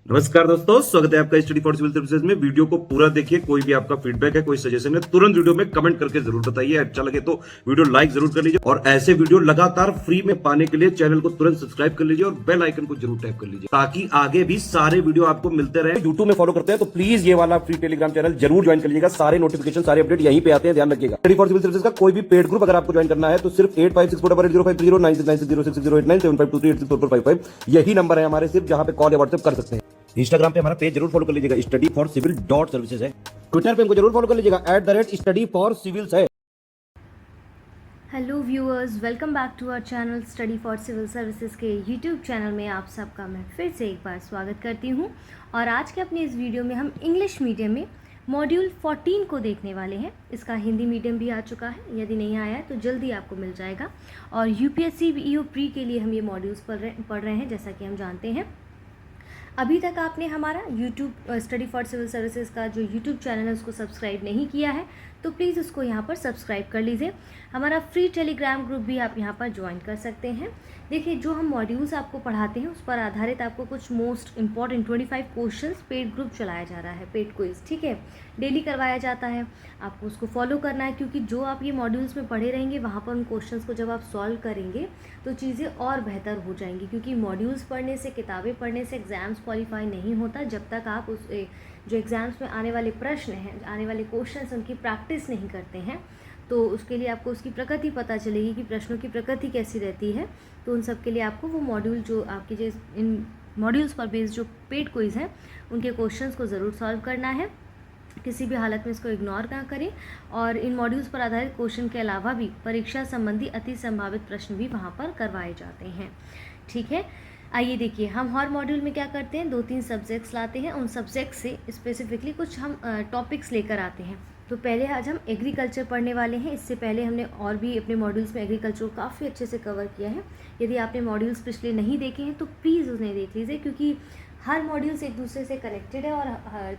नमस्कार दोस्तों, स्वागत है आपका स्टडी फॉर सिविल सर्विसेज में। वीडियो को पूरा देखिए। कोई भी आपका फीडबैक है, कोई सजेशन है, तुरंत वीडियो में कमेंट करके जरूर बताइए। अच्छा लगे तो वीडियो लाइक जरूर कर लीजिए और ऐसे वीडियो लगातार फ्री में पाने के लिए चैनल को तुरंत सब्सक्राइब कर लीजिए और बेल आइकन को जरूर टैप कर लीजिए ताकि आगे भी सारे वीडियो आपको मिलते रहे। यूट्यूब में फॉलो करते हैं तो प्लीज ये वाला फ्री टेलीग्राम चैनल जरूर ज्वाइन कर लीजिएगा। सारे नोटिफिकेशन, सारे अपडेट यहीं पे आते हैं, ध्यान रखिएगा। स्टडी फॉर सिविल सर्विसेज का कोई भी पेड ग्रुप अगर आपको ज्वाइन करना है तो सिर्फ 856480560660897523864455 यही नंबर है हमारे, सिर्फ जहां पे कॉल या व्हाट्सएप कर सकते हैं। इंस्टाग्राम पे हमारा पेज जरूर फॉलो कर लीजिएगा, स्टडी फॉर सिविल .सर्विसेज है। ट्विटर पे हमको जरूर फॉलो कर लीजिएगा, @स्टडी फॉर सिविल्स है। Hello viewers, welcome back to our channel study for civil services के यूट्यूब चैनल में आप सबका मैं फिर से एक बार स्वागत करती हूं। और आज के अपने इस वीडियो में हम इंग्लिश मीडियम में मॉड्यूल 14 को देखने वाले हैं। इसका हिंदी मीडियम भी आ चुका है, यदि नहीं आया है तो जल्दी आपको मिल जाएगा। और यूपीएससी ईओ प्री के लिए हम ये मॉड्यूल्स पढ़ रहे हैं, जैसा कि हम जानते हैं। अभी तक आपने हमारा YouTube study for civil services का जो यूट्यूब चैनल है उसको सब्सक्राइब नहीं किया है तो प्लीज़ उसको यहाँ पर सब्सक्राइब कर लीजिए। हमारा फ्री टेलीग्राम ग्रुप भी आप यहाँ पर ज्वाइन कर सकते हैं। देखिए, जो हम मॉड्यूल्स आपको पढ़ाते हैं उस पर आधारित आपको कुछ most important 25 questions paid group चलाया जा रहा है, पेड क्विज, ठीक है, डेली करवाया जाता है। आपको उसको फॉलो करना है क्योंकि जो आप ये मॉड्यूल्स में पढ़े रहेंगे वहाँ पर उन क्वेश्चंस को जब आप सॉल्व करेंगे तो चीज़ें और बेहतर हो जाएंगी। क्योंकि मॉड्यूल्स पढ़ने से, किताबें पढ़ने से एग्ज़ाम्स क्वालिफाई नहीं होता जब तक आप उस जो एग्ज़ाम्स में आने वाले प्रश्न हैं, आने वाले क्वेश्चंस, उनकी प्रैक्टिस नहीं करते हैं। तो उसके लिए आपको उसकी प्रकृति पता चलेगी कि प्रश्नों की प्रकृति कैसी रहती है। तो उन सब के लिए आपको वो मॉड्यूल, जो आपके जो इन मॉड्यूल्स पर बेस्ड जो पेड क्विज हैं उनके क्वेश्चंस को ज़रूर सॉल्व करना है। किसी भी हालत में इसको इग्नोर ना करें। और इन मॉड्यूल्स पर आधारित क्वेश्चन के अलावा भी परीक्षा संबंधी अति संभावित प्रश्न भी वहाँ पर करवाए जाते हैं, ठीक है। आइए देखिए, हम हर मॉड्यूल में क्या करते हैं, 2-3 सब्जेक्ट्स लाते हैं। उन सब्जेक्ट से स्पेसिफिकली कुछ हम टॉपिक्स लेकर आते हैं। तो पहले आज हम एग्रीकल्चर पढ़ने वाले हैं। इससे पहले हमने और भी अपने मॉड्यूल्स में एग्रीकल्चर को काफ़ी अच्छे से कवर किया है। यदि आपने मॉड्यूल्स पिछले नहीं देखे हैं तो प्लीज़ उन्हें देख लीजिए, क्योंकि हर मॉड्यूल्स एक दूसरे से कनेक्टेड है। और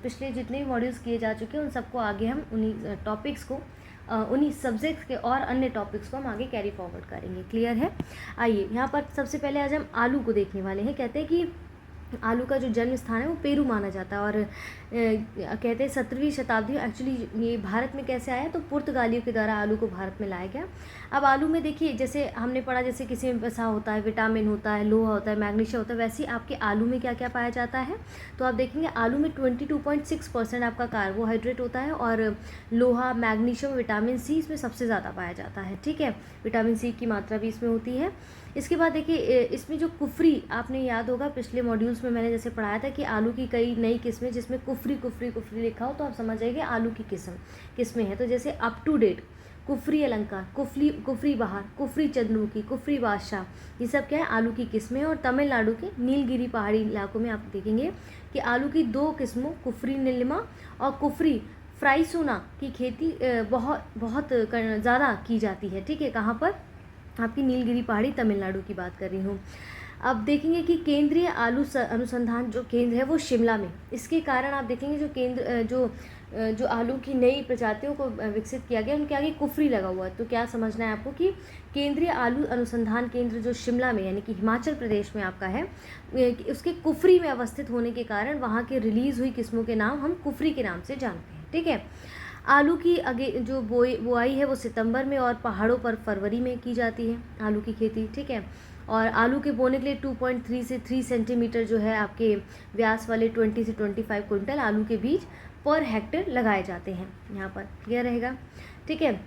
पिछले जितने भी मॉड्यूल्स किए जा चुके हैं उन सबको आगे हम उन्हीं टॉपिक्स को, उन्हीं सब्जेक्ट्स के और अन्य टॉपिक्स को हम आगे कैरी फॉरवर्ड करेंगे। क्लियर है? आइए, यहाँ पर सबसे पहले आज हम आलू को देखने वाले हैं। कहते हैं कि आलू का जो जन्म स्थान है वो पेरू माना जाता है। और कहते हैं 17वीं शताब्दी, एक्चुअली ये भारत में कैसे आया तो पुर्तगालियों के द्वारा आलू को भारत में लाया गया। अब आलू में देखिए, जैसे हमने पढ़ा, जैसे किसी में वसा होता है, विटामिन होता है, लोहा होता है, मैग्नीशियम होता है, वैसे ही आपके आलू में क्या क्या पाया जाता है। तो आप देखेंगे आलू में 22.6% आपका कार्बोहाइड्रेट होता है और लोहा, मैग्नीशियम, विटामिन सी इसमें सबसे ज़्यादा पाया जाता है, ठीक है। विटामिन सी की मात्रा भी इसमें होती है। इसके बाद देखिए, इसमें जो कुफरी, आपने याद होगा पिछले मॉड्यूल्स में मैंने जैसे पढ़ाया था कि आलू की कई नई किस्में, जिसमें कुफरी कुफरी कुफरी लिखा हो तो आप समझ जाइए आलू की किस्में हैं। तो जैसे अप टू डेट, कुफरी अलंकार, कुफरी बहार, कुफरी चंद्रमुखी, कुफरी बादशाह, ये सब क्या है, आलू की किस्में। और तमिलनाडु के नीलगिरी पहाड़ी इलाकों में आप देखेंगे कि आलू की 2 किस्मों, कुफरी नीलिमा और कुफरी फ्राइसोना की खेती बहुत ज़्यादा की जाती है, ठीक है। कहाँ पर? आपकी नीलगिरी पहाड़ी, तमिलनाडु की बात कर रही हूँ। अब देखेंगे कि केंद्रीय आलू अनुसंधान जो केंद्र है वो शिमला में। इसके कारण आप देखेंगे जो केंद्र जो आलू की नई प्रजातियों को विकसित किया गया, उनके आगे कुफरी लगा हुआ है। तो क्या समझना है आपको कि केंद्रीय आलू अनुसंधान केंद्र जो शिमला में, यानी कि हिमाचल प्रदेश में आपका है, उसके कुफरी में अवस्थित होने के कारण वहाँ के रिलीज़ हुई किस्मों के नाम हम कुफरी के नाम से जानते हैं, ठीक है। आलू की जो बुआई है वो सितंबर में और पहाड़ों पर फरवरी में की जाती है आलू की खेती, ठीक है। और आलू के बोने के लिए 2.3 से 3 सेंटीमीटर जो है आपके व्यास वाले 20 से 25 क्विंटल आलू के बीज पर हेक्टेयर लगाए जाते हैं। यहाँ पर क्लियर रहेगा, ठीक है।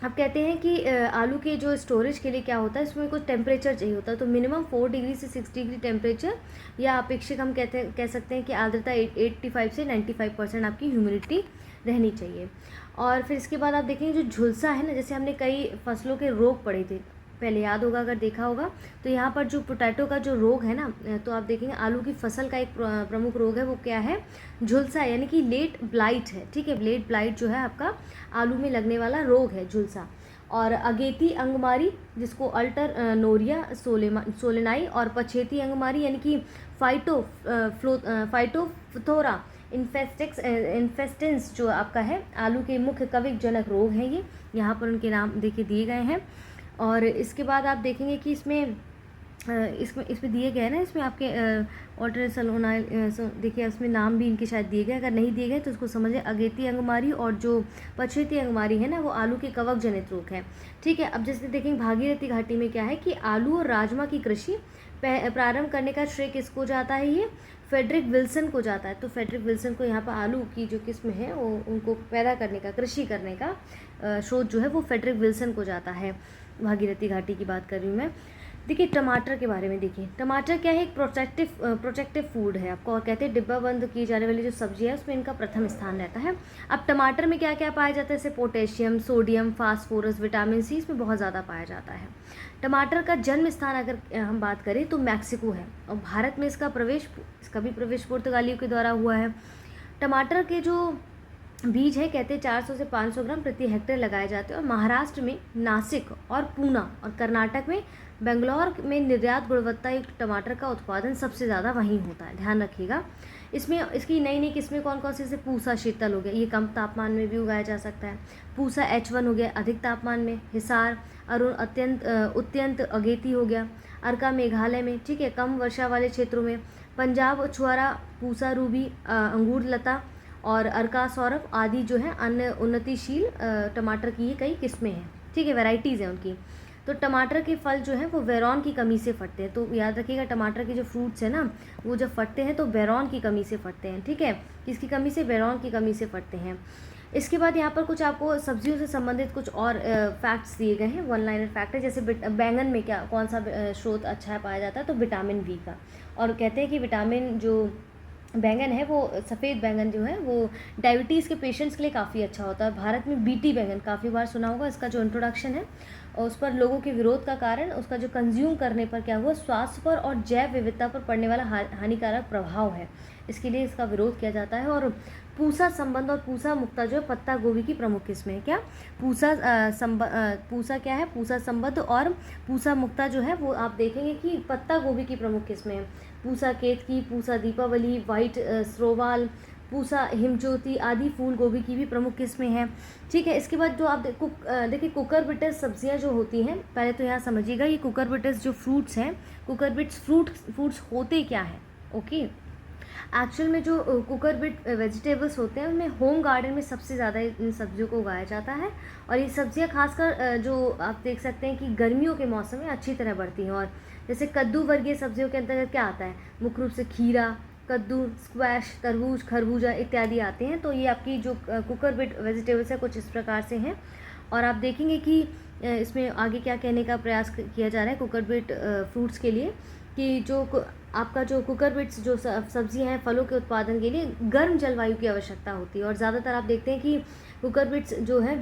अब कहते हैं कि आलू के जो स्टोरेज के लिए क्या होता है, इसमें कुछ टेम्परेचर चाहिए होता है। तो मिनिमम 4 डिग्री से 6 डिग्री टेम्परेचर, या अपेक्षित हम कह सकते हैं कि आर्द्रता 85 से 95% आपकी ह्यूमिडिटी रहनी चाहिए। और फिर इसके बाद आप देखेंगे जो झुलसा है ना, जैसे हमने कई फसलों के रोग पढ़े थे पहले, याद होगा अगर देखा होगा, तो यहाँ पर जो पोटैटो का जो रोग है ना, तो आप देखेंगे आलू की फसल का एक प्रमुख रोग है, वो क्या है, झुलसा, यानी कि लेट ब्लाइट है, ठीक है। लेट ब्लाइट जो है आपका आलू में लगने वाला रोग है, झुलसा। और अगेती अंगमारी, जिसको अल्टर नोरिया सोलेनाई, और पछेती अंगमारी यानी कि फाइटोफथोरा इन्फेस्टेंस जो आपका है, आलू के मुख्य कवक जनक रोग हैं ये। यहाँ पर उनके नाम देखिए दिए गए हैं। और इसके बाद आप देखेंगे कि इसमें इसमें दिए गए हैं ना, इसमें आपके ऑल्टरसलोनाइल देखिए इसमें नाम भी इनके शायद दिए गए, अगर नहीं दिए गए तो उसको समझिए अगेती अंगमारी और जो पछेती अंगमारी है ना वो आलू के कवक जनित रोग है। ठीक है, अब जैसे देखेंगे भागीरथी घाटी में क्या है कि आलू और राजमा की कृषि प्रारंभ करने का श्रेय किसको जाता है, ये फेडरिक विल्सन को जाता है। तो फेडरिक विल्सन को यहाँ पर आलू की जो किस्म है वो उनको पैदा करने का, कृषि करने का स्रोत जो है वो फेडरिक विल्सन को जाता है। भागीरथी घाटी की बात कर रही हूँ मैं। देखिए टमाटर के बारे में, देखिए टमाटर क्या है, एक प्रोटेक्टिव फूड है आपको, और कहते हैं डिब्बा बंद की जाने वाली जो सब्जी है उसमें इनका प्रथम स्थान रहता है। अब टमाटर में क्या क्या पाया जाता है, जैसे potassium, sodium, phosphorus, vitamin C इसमें बहुत ज़्यादा पाया जाता है। टमाटर का जन्म स्थान अगर हम बात करें तो मैक्सिको है, और भारत में इसका भी प्रवेश पुर्तगालियों के द्वारा हुआ है। टमाटर के जो बीज है कहते हैं 400 से 500 ग्राम प्रति हेक्टेयर लगाए जाते हैं, और महाराष्ट्र में नासिक और पूना और कर्नाटक में बेंगलोर में निर्यात गुणवत्ता युक्त टमाटर का उत्पादन सबसे ज़्यादा वहीं होता है, ध्यान रखिएगा। इसमें इसकी नई नई किस्में कौन कौन सी, जैसे पूसा शीतल हो गया, ये कम तापमान में भी उगाया जा सकता है। पूसा H1 हो गया अधिक तापमान में, हिसार अरुण अत्यंत अगेती हो गया, अर्का मेघालय में, ठीक है, कम वर्षा वाले क्षेत्रों में, पंजाब छुआरा, पूसा रूबी, अंगूर लता और अर्का सौरभ आदि जो है अन्य उन्नतिशील टमाटर की ये कई किस्में हैं, ठीक है, वैरायटीज़ हैं उनकी। तो टमाटर के फल जो हैं वो वेरॉन की कमी से फटते हैं, तो याद रखिएगा टमाटर के जो फ्रूट्स हैं ना वो जब फटते हैं तो वेरॉन की कमी से फटते हैं, ठीक है, किसकी कमी से, वेरॉन की कमी से फटते हैं। इसके बाद यहाँ पर कुछ आपको सब्जियों से संबंधित कुछ और फैक्ट्स दिए गए हैं, वन लाइनर फैक्ट है, जैसे बैंगन में क्या कौन सा स्रोत अच्छा पाया जाता है, तो विटामिन बी का, और कहते हैं कि विटामिन जो बैंगन है वो सफ़ेद बैंगन जो है वो डायबिटीज़ के पेशेंट्स के लिए काफ़ी अच्छा होता है। भारत में बीटी बैंगन काफ़ी बार सुना होगा, इसका जो इंट्रोडक्शन है और उस पर लोगों के विरोध का कारण उसका जो कंज्यूम करने पर क्या हुआ, स्वास्थ्य पर और जैव विविधता पर पड़ने वाला हानिकारक प्रभाव है, इसके लिए इसका विरोध किया जाता है। और पूसा संबंध और पूसा मुक्ता जो है पत्ता गोभी की प्रमुख किस्में है। क्या पूसा क्या है, पूसा संबंध और पूसा मुक्ता जो है वो आप देखेंगे कि पत्ता गोभी की प्रमुख किस्में हैं। पूसा केतकी, पूसा दीपावली, वाइट स्रोवाल, पूसा हिमज्योति आदि फूल गोभी की भी प्रमुख किस्में हैं, ठीक है। इसके बाद जो आप देखिए कुकरबिटेस सब्जियां जो होती हैं, पहले तो यहाँ समझिएगा ये कुकरबिटेस जो फ्रूट्स हैं, कुकरबिट्स फ्रूट्स होते क्या हैं, ओके। एक्चुअल में जो कुकरबिट वेजिटेबल्स होते हैं उनमें होम गार्डन में सबसे ज़्यादा इन सब्जियों को उगाया जाता है, और ये सब्जियां खासकर जो आप देख सकते हैं कि गर्मियों के मौसम में अच्छी तरह बढ़ती हैं। और जैसे कद्दू वर्गीय सब्जियों के अंतर्गत क्या आता है, मुख्य रूप से खीरा, कद्दू, स्क्वैश, तरबूज, खरबूजा इत्यादि आते हैं। तो ये आपकी जो कुकरबिट वेजिटेबल्स है कुछ इस प्रकार से हैं। और आप देखेंगे कि इसमें आगे क्या कहने का प्रयास किया जा रहा है कुकरबिट फ्रूट्स के लिए, कि जो आपका जो कुकरबिट्स जो सब्जियां हैं फलों के उत्पादन के लिए गर्म जलवायु की आवश्यकता होती है। और ज़्यादातर आप देखते हैं कि कुकरबिट्स जो है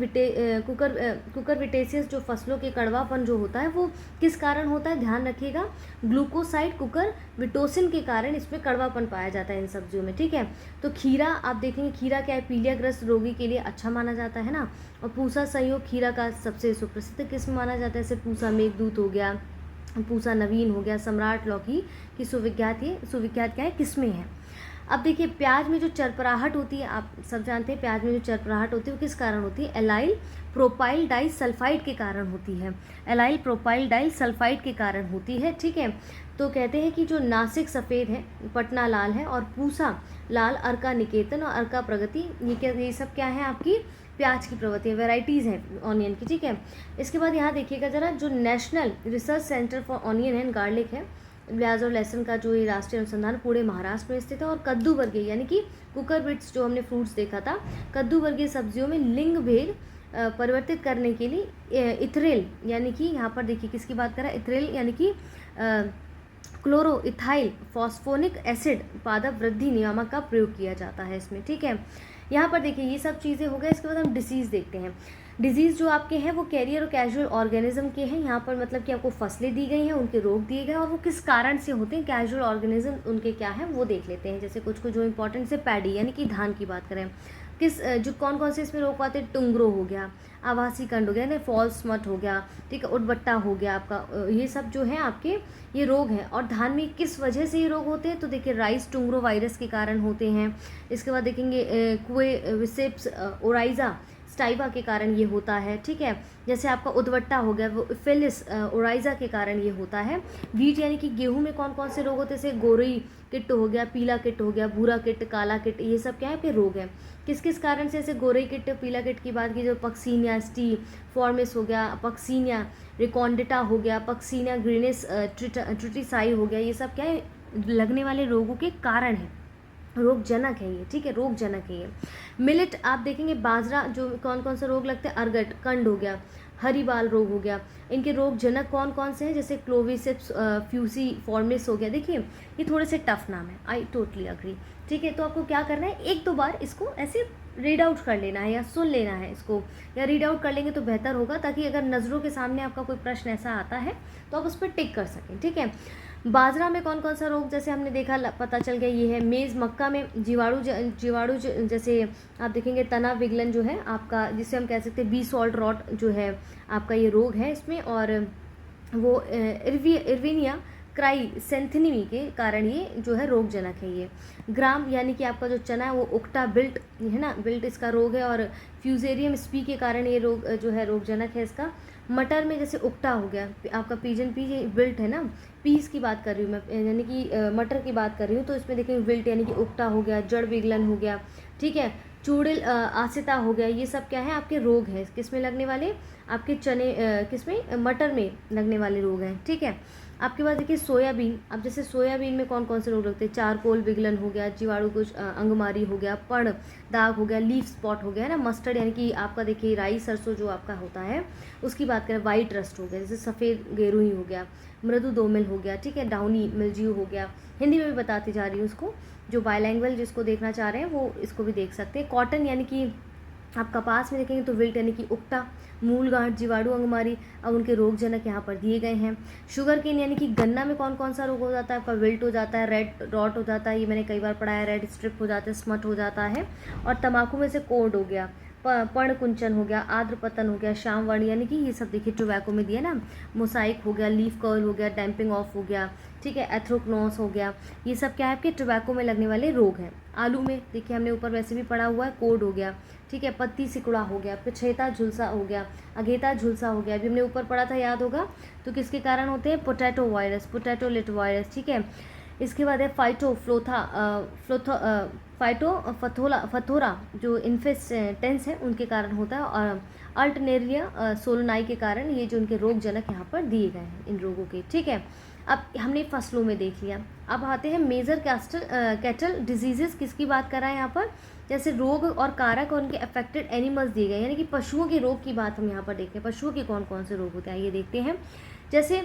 कुकरबिटेसियस जो फसलों के कड़वापन जो होता है वो किस कारण होता है, ध्यान रखिएगा, ग्लूकोसाइड कुकरबिटोसिन के कारण इसमें कड़वापन पाया जाता है इन सब्जियों में, ठीक है। तो खीरा आप देखेंगे, खीरा क्या है, पीलियाग्रस्त रोगी के लिए अच्छा माना जाता है ना। और पूसा संयोग खीरा का सबसे सुप्रसिद्ध किस्म माना जाता है, जैसे पूसा मेघदूत हो गया, पूसा नवीन हो गया, सम्राट लौकी की सुविख्यात क्या है, किस्में हैं। अब देखिए प्याज में जो चरपराहट होती है, आप सब जानते हैं प्याज में जो चरपराहट होती है वो किस कारण होती है, एलाइल प्रोपाइल डाई सल्फाइड के कारण होती है, एलाइल प्रोपाइल डाई सल्फाइड के कारण होती है, ठीक है। तो कहते हैं कि जो नासिक सफ़ेद है, पटना लाल है, और पूसा लाल, अर्का निकेतन और अर्का प्रगति, ये सब क्या है आपकी प्याज की प्रवृत्ति, वेराइटीज़ हैं ऑनियन की, ठीक है। इसके बाद यहाँ देखिएगा ज़रा, जो national research centre for onion and garlic है, प्याज और लहसुन का जो ये राष्ट्रीय अनुसंधान पूरे महाराष्ट्र में स्थित है। और कद्दू वर्गीय यानी कि कुकरबिट्स जो हमने फ्रूट्स देखा था, कद्दू वर्गीय सब्जियों में लिंग भेद परिवर्तित करने के लिए इथरेल यानी कि यहाँ पर देखिए किसकी बात कर रहा है, इथरेल यानी कि क्लोरो इथाइल फॉस्फोनिक एसिड पादप वृद्धि नियामक का प्रयोग किया जाता है इसमें, ठीक है। यहाँ पर देखिए ये सब चीज़ें हो गए। इसके बाद हम डिसीज़ देखते हैं। डिजीज़ जो आपके हैं वो कैरियर और कैजुअल ऑर्गेनिज्म के हैं। यहाँ पर मतलब कि आपको फसलें दी गई हैं, उनके रोग दिए गए और वो किस कारण से होते हैं, कैजुअल ऑर्गेनिज्म उनके क्या है वो देख लेते हैं। जैसे कुछ जो इंपॉर्टेंट से पैडी यानी कि धान की बात करें, किस जो कौन से इसमें रोग पाते हैं, टुंगरो हो गया, आवासी कंड हो गया, यानी फॉल्स स्मट हो गया, ठीक है, उटबट्टा हो गया आपका, ये सब जो है आपके ये रोग हैं। और धान में किस वजह से ये रोग होते हैं, तो देखिए राइस टुंगरो वायरस के कारण होते हैं। इसके बाद देखेंगे क्वे विसेप्स ओराइजा स्टाइवा के कारण ये होता है, ठीक है। जैसे आपका उद्वट्टा हो गया, वो फिलिस ओराइजा के कारण ये होता है। वीट यानी कि गेहूं में कौन कौन से रोग होते हैं, जैसे गोरई किट हो गया, पीला किट हो गया, भूरा किट, काला किट, ये सब क्या है आपके रोग हैं। किस किस कारण से, ऐसे गोरई किट, पीला किट की बात की, जो पक्सीनिया स्टी फॉर्मिस हो गया, पक्सीनिया रिकॉन्डिटा हो गया, पक्सीनिया ग्रीनिस ट्रिटिसाई हो गया, ये सब क्या है लगने वाले रोगों के कारण है, रोगजनक है ये, ठीक है, रोगजनक है ये। मिलेट आप देखेंगे, बाजरा, जो कौन कौन से रोग लगते हैं, अर्गट, कंड हो गया, हरीबाल रोग हो गया। इनके रोगजनक कौन कौन से हैं, जैसे क्लोविसिप्स फ्यूसी फॉर्मिस हो गया। देखिए ये थोड़े से टफ नाम है, आई टोटली अग्री, ठीक है। तो आपको क्या करना है, एक दो बार इसको ऐसे रीड आउट कर लेना है या सुन लेना है इसको, या रीड आउट कर लेंगे तो बेहतर होगा, ताकि अगर नज़रों के सामने आपका कोई प्रश्न ऐसा आता है तो आप उस पर टिक कर सकें, ठीक है। बाजरा में कौन कौन सा रोग, जैसे हमने देखा, पता चल गया ये है। मेज़, मक्का में जीवाणु जैसे आप देखेंगे, तना विगलन जो है आपका, जिसे हम कह सकते हैं बी सॉल्ट रॉट जो है आपका, ये रोग है इसमें। और वो इर्विनिया क्राइसेंथेमी के कारण ये जो है रोगजनक है ये। ग्राम यानी कि आपका जो चना है वो उक्टा बिल्ट है ना, बिल्ट इसका रोग है। और फ्यूजेरियम स्पी के कारण ये रोग जो है रोगजनक है इसका। मटर में जैसे उक्टा हो गया, आपका पीजन पी विल्ट है ना, पीस की बात कर रही हूँ मैं, यानी कि मटर की बात कर रही हूँ, तो इसमें देखेंगे विल्ट यानी कि उक्टा हो गया, जड़ विगलन हो गया, ठीक है। चूड़िल आसिता हो गया, ये सब क्या है आपके रोग हैं, किस में लगने वाले, आपके चने किस में, मटर में लगने वाले रोग हैं, ठीक है। आपके पास देखिए सोयाबीन, अब जैसे सोयाबीन में कौन कौन से रोग लगते हैं, चारकोल विगलन हो गया, जीवाणु कुछ अंगमारी हो गया, पण दाग हो गया, लीफ स्पॉट हो गया है ना। मस्टर्ड यानी कि आपका देखिए राई सरसों जो आपका होता है उसकी बात करें, वाइट रस्ट हो गया, जैसे सफ़ेद गेरुई हो गया, मृदु दोमिल हो गया, ठीक है, डाउनी मिल्ज्यू हो गया। हिंदी में भी बताती जा रही हूँ उसको, जो बायलैंग्वेज जिसको देखना चाह रहे हैं वो इसको भी देख सकते हैं। कॉटन यानी कि आप कपास में देखेंगे तो विल्ट यानी कि उक्टा, मूल गांठ, जीवाणु अंगमारी, अब उनके रोगजनक यहाँ पर दिए गए हैं। शुगर केन यानी कि गन्ना में कौन कौन सा रोग हो जाता है आपका, विल्ट हो जाता है, रेड रॉट हो जाता है, ये मैंने कई बार पढ़ा है, रेड स्ट्रिप हो जाता है, स्मट हो जाता है। और तंबाकू में से कोड हो गया, पर्ण कुंचन हो गया, आद्र पतन हो गया, श्याम वर्ण यानी कि ये सब देखिए टोबैको में दिया ना, मोसाइक हो गया, लीफ कर्ल हो गया, डैम्पिंग ऑफ हो गया, ठीक है, एथ्रोक्नोस हो गया, ये सब क्या है आपके टोबैको में लगने वाले रोग हैं। आलू में देखिए हमने ऊपर वैसे भी पढ़ा हुआ है, कोड हो गया, ठीक है, पत्ती सिकुड़ा हो गया, पिछेता झुलसा हो गया, अघेता झुलसा हो गया, अभी हमने ऊपर पढ़ा था याद होगा, तो किसके कारण होते हैं, पोटैटो वायरस, पोटैटो लिट वायरस, ठीक है। इसके बाद है फथोरा जो इन्फेस्टेंस है उनके कारण होता है। और अल्टरनेरिया सोलनाई के कारण ये जो उनके रोगजनक यहाँ पर दिए गए हैं इन रोगों के, ठीक है। अब हमने फसलों में देख लिया, अब आते हैं मेजर कैटल डिजीजेस, किसकी बात कर रहा है यहाँ पर, जैसे रोग और कारक और उनके अफेक्टेड एनिमल्स दिए गए, यानी कि पशुओं के रोग की बात हम यहाँ पर देखते हैं। पशुओं के कौन कौन से रोग होते हैं ये देखते हैं। जैसे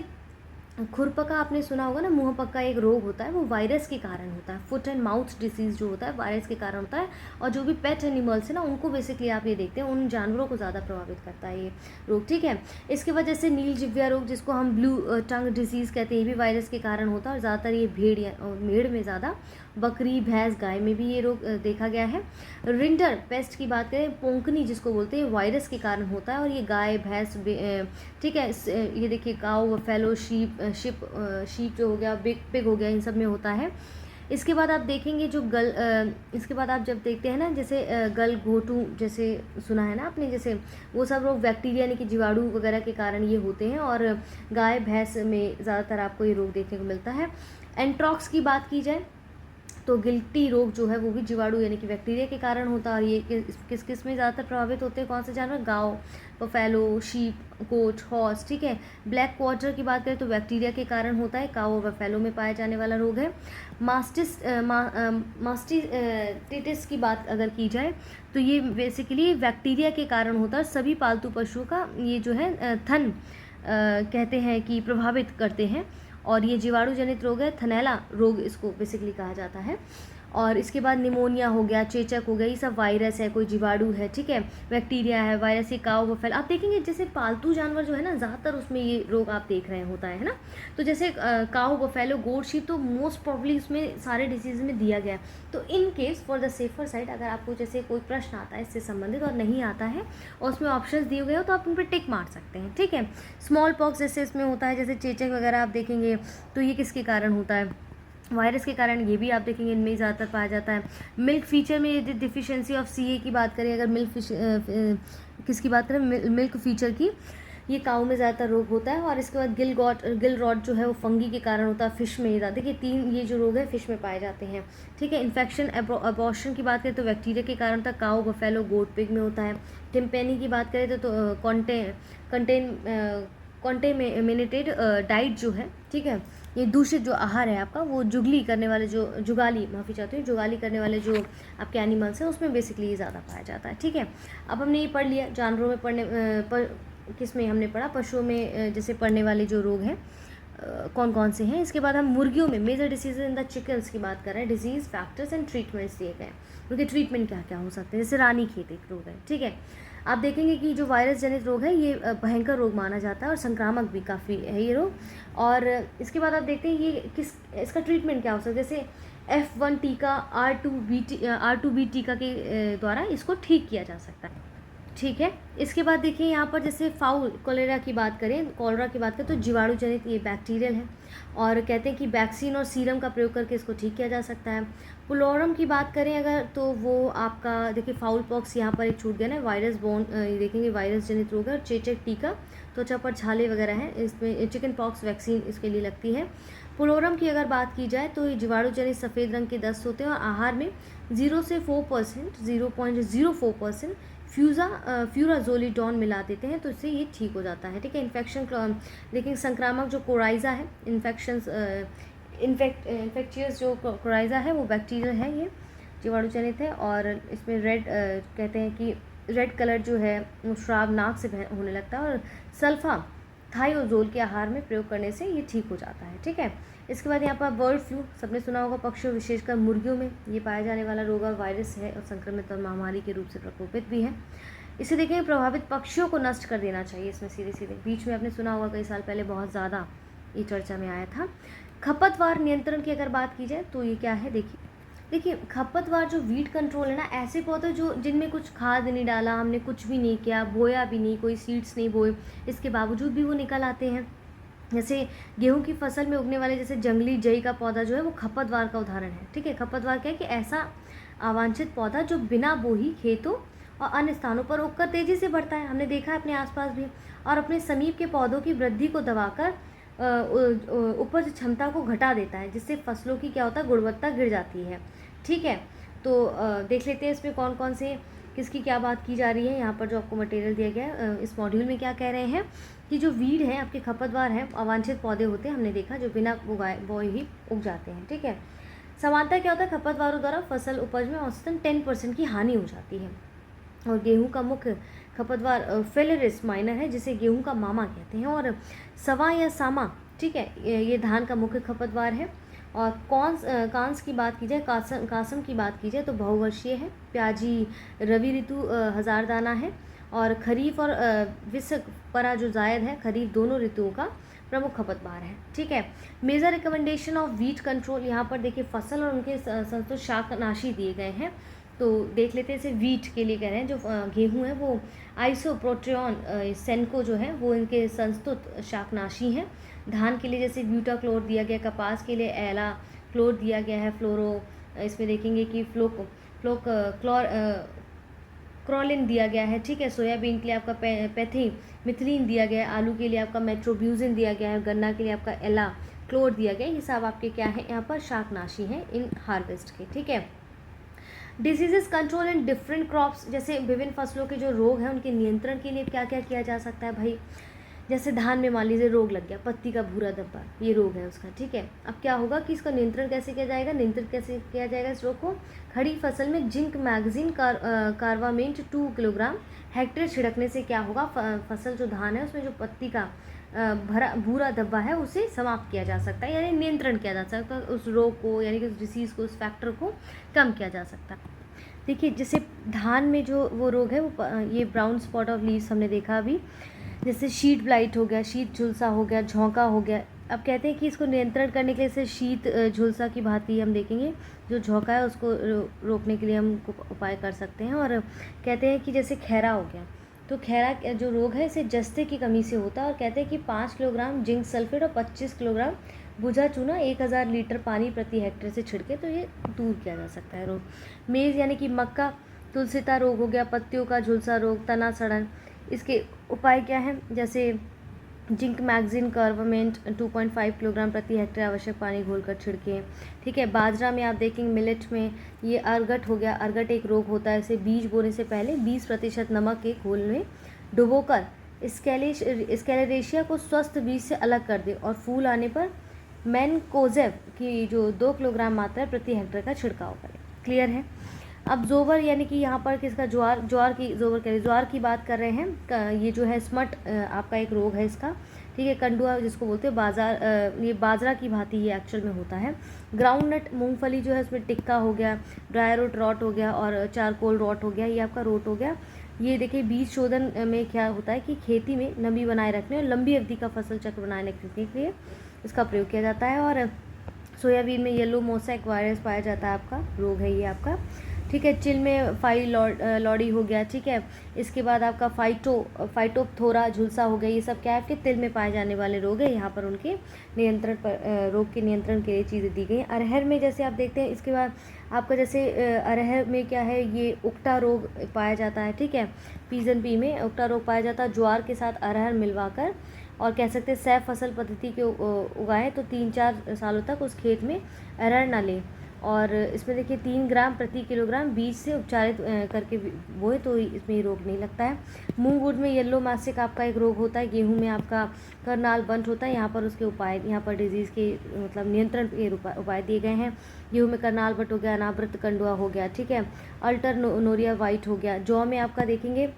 खुरपका आपने सुना होगा ना, मुंह पक्का एक रोग होता है, वो वायरस के कारण होता है। फुट एंड माउथ डिसीज़ जो होता है वायरस के कारण होता है। और जो भी पेट एनिमल्स है ना, उनको बेसिकली आप ये देखते हैं, उन जानवरों को ज़्यादा प्रभावित करता है ये रोग, ठीक है। इसके वजह से नील जिह्वा रोग, जिसको हम ब्लू टंग डिजीज़ कहते हैं, ये भी वायरस के कारण होता है। और ज़्यादातर ये भेड़ में ज़्यादा, बकरी, भैंस, गाय में भी ये रोग देखा गया है। रिंडर पेस्ट की बात करें, पोंकनी जिसको बोलते हैं, वायरस के कारण होता है। और ये गाय, भैंस, ठीक है, ये देखिए काऊ, बफेलो, शीप जो हो गया, पिग हो गया, इन सब में होता है। इसके बाद आप देखेंगे जो इसके बाद आप जब देखते हैं ना, जैसे गल घोटू जैसे सुना है ना आपने, जैसे वो सब रोग बैक्टीरिया यानी कि जीवाणु वगैरह के कारण ये होते हैं। और गाय भैंस में ज़्यादातर आपको ये रोग देखने को मिलता है। एंट्रॉक्स की बात की जाए तो गिल्टी रोग जो है वो भी जीवाणु यानी कि बैक्टीरिया के कारण होता है। और ये किस किस में ज़्यादातर प्रभावित होते हैं, कौन से जानवर, गांव, बफेलो, शीप, गोट, हॉर्स, ठीक है। ब्लैक क्वार्टर की बात करें तो बैक्टीरिया के कारण होता है, काऊ और बफेलो में पाया जाने वाला रोग है। मास्टिटिस की बात अगर की जाए तो ये बेसिकली बैक्टीरिया के कारण होता है। सभी पालतू पशुओं का ये जो है थन कहते हैं कि प्रभावित करते हैं। और ये जीवाणु जनित रोग है, थनैला रोग इसको बेसिकली कहा जाता है। और इसके बाद निमोनिया हो गया, चेचक हो गया, ये सब वायरस है, कोई जीवाणु है, ठीक है, बैक्टीरिया है, वायरस ये काऊ बफेल। आप देखेंगे जैसे पालतू जानवर जो है ना, ज़्यादातर उसमें ये रोग आप देख रहे होता है ना। तो जैसे काऊ, बफेलो, गोट, शीप, तो मोस्ट प्रॉब्ली उसमें सारे डिजीज़ में दिया गया है। तो in case for the safer side, अगर आपको जैसे कोई प्रश्न आता है इससे संबंधित और नहीं आता है और उसमें ऑप्शंस दिए गए हो, तो आप उन पर टिक मार सकते हैं, ठीक है। स्मॉल पॉक्स जैसे इसमें होता है, जैसे चेचक वगैरह आप देखेंगे तो ये किसके कारण होता है, वायरस के कारण ये भी आप देखेंगे इनमें ही ज़्यादातर पाया जाता है। मिल्क फीचर में यदि डिफिशियंसी ऑफ CA की बात करें, अगर किसकी बात करें, मिल्क फीचर की, ये काऊ में ज़्यादातर रोग होता है। और इसके बाद गिल रॉट जो है वो फंगी के कारण होता है, फिश में ही ज़्यादा। देखिए 3 ये जो रोग है फिश में पाए जाते हैं, ठीक है। इन्फेक्शन अबॉर्शन की बात करें तो बैक्टीरिया के कारण होता है, काऊ बफेलो गोट पिग में होता है। टिम्पेनी की बात करें तो कॉन्टेमिनेटेड डाइट जो है, ठीक है, ये दूषित जो आहार है आपका, वो जुगाली करने वाले जो आपके एनिमल्स हैं उसमें बेसिकली ये ज़्यादा पाया जाता है, ठीक है। अब हमने ये पढ़ लिया जानवरों में किस में हमने पढ़ा, पशुओं में जैसे पड़ने वाले जो रोग हैं कौन कौन से हैं। इसके बाद हम मुर्गियों में major disease in the chickens की बात कर रहे हैं। डिजीज़ फैक्टर्स एंड ट्रीटमेंट्स दिए गए हैं, उनके ट्रीटमेंट क्या क्या हो सकते हैं। जैसे रानीखेत एक रोग है, ठीक है। आप देखेंगे कि जो वायरस जनित रोग है ये भयंकर रोग माना जाता है और संक्रामक भी काफ़ी है ये रोग। और इसके बाद आप देखते हैं ये इसका ट्रीटमेंट क्या हो सकता है। जैसे F1 टीका, R2B टीका के द्वारा इसको ठीक किया जा सकता है, ठीक है। इसके बाद देखिए यहाँ पर जैसे फाउल कॉलेरा की बात करें तो जीवाणु जनित ये बैक्टीरियल है, और कहते हैं कि वैक्सीन और सीरम का प्रयोग करके इसको ठीक किया जा सकता है। पुलोरम की बात करें अगर तो वो आपका देखिए फाउल पॉक्स यहाँ पर एक छूट गया ना, वायरस बोन देखेंगे वायरस जनित रोग है। और चेचक टीका त्वचा पर छाले वगैरह हैं, इसमें चिकन पॉक्स वैक्सीन इसके लिए लगती है। पुलोरम की अगर बात की जाए तो ये जीवाणु जनित सफ़ेद रंग के दस्त होते हैं और आहार में 0.04% फ्यूराजोलिडोन मिला देते हैं तो इससे ये ठीक हो जाता है, ठीक है। इन्फेक्शन देखिए संक्रामक जो कोराइजा है, इन्फेक्शियस जो कोराइजा है वो बैक्टीरियल है, ये जीवाणु जनित है। और इसमें कहते हैं कि रेड कलर जो है वो श्राव नाक से होने लगता है, और सल्फा थायोजोल के आहार में प्रयोग करने से ये ठीक हो जाता है, ठीक है। इसके बाद यहाँ पर बर्ड फ्लू सबने सुना होगा, पक्षियों विशेषकर मुर्गियों में ये पाया जाने वाला रोग और वायरस है और संक्रमित और महामारी के रूप से प्रकोपित भी है। इसे देखेंगे प्रभावित पक्षियों को नष्ट कर देना चाहिए इसमें सीधे बीच में आपने सुना होगा कई साल पहले बहुत ज़्यादा ये चर्चा में आया था। खपतवार नियंत्रण की अगर बात की जाए तो ये क्या है, देखिए खपतवार जो वीड कंट्रोल है ना, ऐसे पौधे जो जिनमें कुछ खाद नहीं डाला, हमने कुछ भी नहीं किया, बोया भी नहीं, कोई सीड्स नहीं बोए, इसके बावजूद भी वो निकल आते हैं। जैसे गेहूं की फसल में उगने वाले जैसे जंगली जई का पौधा जो है वो खपतवार का उदाहरण है, ठीक है। खपतवार क्या है कि ऐसा अवांछित पौधा जो बिना बोही खेतों और अन्य स्थानों पर उगकर तेजी से बढ़ता है, हमने देखा है अपने आसपास भी, और अपने समीप के पौधों की वृद्धि को दबाकर उपज क्षमता को घटा देता है, जिससे फसलों की क्या होता है गुणवत्ता गिर जाती है, ठीक है। तो देख लेते हैं इसमें कौन कौन से किसकी क्या बात की जा रही है। यहाँ पर जो आपको मटेरियल दिया गया है इस मॉड्यूल में क्या कह रहे हैं कि जो वीड है आपके खपतवार हैं अवांछित पौधे होते हैं, हमने देखा जो बिना बोए ही उग जाते हैं, ठीक है। समानता क्या होता है, खपतवारों द्वारा फसल उपज में औसतन 10% की हानि हो जाती है। और गेहूं का मुख्य खपतवार फेलेरिस माइनर है, जिसे गेहूं का मामा कहते हैं। और सवा या सामा, ठीक है, ये धान का मुख्य खपतवार है। और कांस की बात की जाए, कासम की बात की जाए तो बहुवर्षीय है। प्याजी रवि ऋतु हज़ारदाना है। और खरीफ और विसक परा जो जायद है, खरीफ दोनों ऋतुओं का प्रमुख खपतवार है, ठीक है। Major recommendation of weed control, यहाँ पर देखिए फसल और उनके संस्तुत शाकनाशी दिए गए हैं। तो देख लेते हैं इसे वीट के लिए कह रहे हैं, जो गेहूँ है वो आइसोप्रोट्रियन सेनको जो है वो इनके संस्तुत शाकनाशी हैं। धान के लिए जैसे ब्यूटाक्लोर दिया गया, कपास के लिए एला क्लोर दिया गया है, फ्लोरो इसमें देखेंगे कि क्रोलिन दिया गया है, ठीक है। सोयाबीन के लिए आपका पैथी मिथिलीन दिया गया है, आलू के लिए आपका मेट्रोब्यूजिन दिया गया है, गन्ना के लिए आपका एला क्लोर दिया गया है। ये सब आपके क्या है यहाँ पर शाकनाशी हैं इन हार्वेस्ट के, ठीक है। Diseases control in different crops, जैसे विभिन्न फसलों के जो रोग हैं उनके नियंत्रण के लिए क्या क्या किया जा सकता है भाई। जैसे धान में मान लीजिए रोग लग गया, पत्ती का भूरा धब्बा, ये रोग है उसका, ठीक है। अब क्या होगा कि इसका नियंत्रण कैसे किया जाएगा, इस रोग को खड़ी फसल में zinc magazine carbamate 2 kilogram hectare छिड़कने से क्या होगा, फसल जो धान है उसमें जो पत्ती का भूरा धब्बा है उसे समाप्त किया जा सकता है, यानी नियंत्रण किया जा सकता है उस रोग को, यानी कि उस डिसीज़ को, उस फैक्टर को कम किया जा सकता है। देखिए जैसे धान में जो वो रोग है वो ये ब्राउन स्पॉट ऑफ लीव्स हमने देखा अभी, जैसे शीट ब्लाइट हो गया, शीत झुलसा हो गया, झोंका हो गया। अब कहते हैं कि इसको नियंत्रण करने के लिए जैसे शीत झुलसा की भांति हम देखेंगे जो झोंका है उसको रोकने के लिए हम उपाय कर सकते हैं। और कहते हैं कि जैसे खैरा हो गया, तो खैरा जो रोग है इसे जस्ते की कमी से होता है, और कहते हैं कि 5 किलोग्राम जिंक सल्फेट और 25 किलोग्राम बुझा चूना 1000 लीटर पानी प्रति हेक्टेयर से छिड़के तो ये दूर किया जा सकता है रोग। मेज़ यानी कि मक्का, तुलसीता रोग हो गया, पत्तियों का झुलसा रोग, तना सड़न, इसके उपाय क्या हैं? जैसे जिंक मैगजीन कार्बामेट 2.5 किलोग्राम प्रति हेक्टेयर आवश्यक पानी घोलकर छिड़कें। ठीक है। बाजरा में आप देखेंगे, मिलेट में ये अर्गट हो गया। अर्गट एक रोग होता है, इसे बीज बोने से पहले 20% नमक के घोल में डुबोकर स्केलेरेशिया को स्वस्थ बीज से अलग कर दे और फूल आने पर मैनकोजेब की जो 2 किलोग्राम मात्रा है प्रति हेक्टेयर का छिड़काव करें। क्लियर है। अब जोवर यानी कि यहाँ पर किसका, ज्वार की बात कर रहे हैं। ये जो है स्मट आपका एक रोग है इसका। ठीक है। कंडुआ जिसको बोलते हैं, ये बाजरा की भांति ये एक्चुअल में होता है। ग्राउंडनट मूंगफली जो है उसमें टिक्का हो गया, ड्राई रूट रॉट हो गया और चारकोल रॉट हो गया, ये आपका रोट हो गया। ये देखिए बीज शोधन में क्या होता है कि खेती में नमी बनाए रखने और लंबी अवधि का फसल चक्र बनाए रखने के लिए इसका प्रयोग किया जाता है। और सोयाबीन में येलो मोसैक वायरस पाया जाता है, आपका रोग है ये आपका। ठीक है। चिल में लॉडी हो गया। ठीक है। इसके बाद आपका फाइटोप्थोरा झुलसा हो गया। ये सब क्या है आपके तिल में पाए जाने वाले रोग है। यहाँ पर उनके नियंत्रण पर रोग के नियंत्रण के लिए चीज़ें दी गई हैं। अरहर में जैसे आप देखते हैं, इसके बाद आपका जैसे अरहर में क्या है, ये उकटा रोग पाया जाता है। ठीक है। पीजन पी में उकटा रोग पाया जाता है। ज्वार के साथ अरहर मिलवाकर और कह सकते हैं सह फसल पद्धति के उगाएं तो 3-4 सालों तक उस खेत में अरहर ना लें। और इसमें देखिए 3 ग्राम प्रति किलोग्राम बीज से उपचारित करके बोए तो इसमें ये रोग नहीं लगता है। मूंग उर्द में येलो मासिक आपका एक रोग होता है। गेहूं में आपका करनाल बंट होता है। यहाँ पर उसके उपाय, यहाँ पर डिजीज़ के मतलब नियंत्रण के उपाय दिए गए हैं। गेहूं में करनाल बंट हो गया, अनावृत कंडुआ हो गया। ठीक है। अल्टर नोरिया वाइट हो गया। जौ में आपका देखेंगे,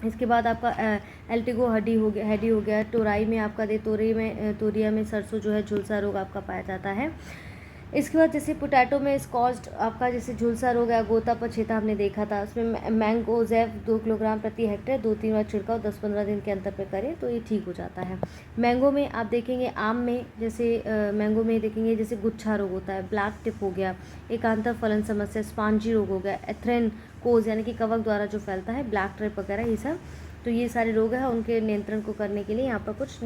इसके बाद आपका एल्टिगो हेडी हो गया। तोराई में आपका तोरिया में सरसों जो है झुलसा रोग आपका पाया जाता है। इसके बाद जैसे पोटैटो में स्कॉच्ड आपका जैसे झुलसा रोग है, गोता पछेता हमने देखा था। उसमें मैंगोजेब 2 किलोग्राम प्रति हेक्टेयर 2-3 बार छिड़काव 10-15 दिन के अंतर पर करें तो ये ठीक हो जाता है। मैंगो में आप देखेंगे, आम में जैसे मैंगो में देखेंगे जैसे गुच्छा रोग होता है, ब्लैक टिप हो गया, एकांतर फलन समस्या, स्पांजी रोग हो गया, एथ्रेन कोज यानी कि कवक द्वारा जो फैलता है, ब्लैक ट्रिप वगैरह, ये सब तो ये सारे रोग हैं। उनके नियंत्रण को करने के लिए यहाँ पर कुछ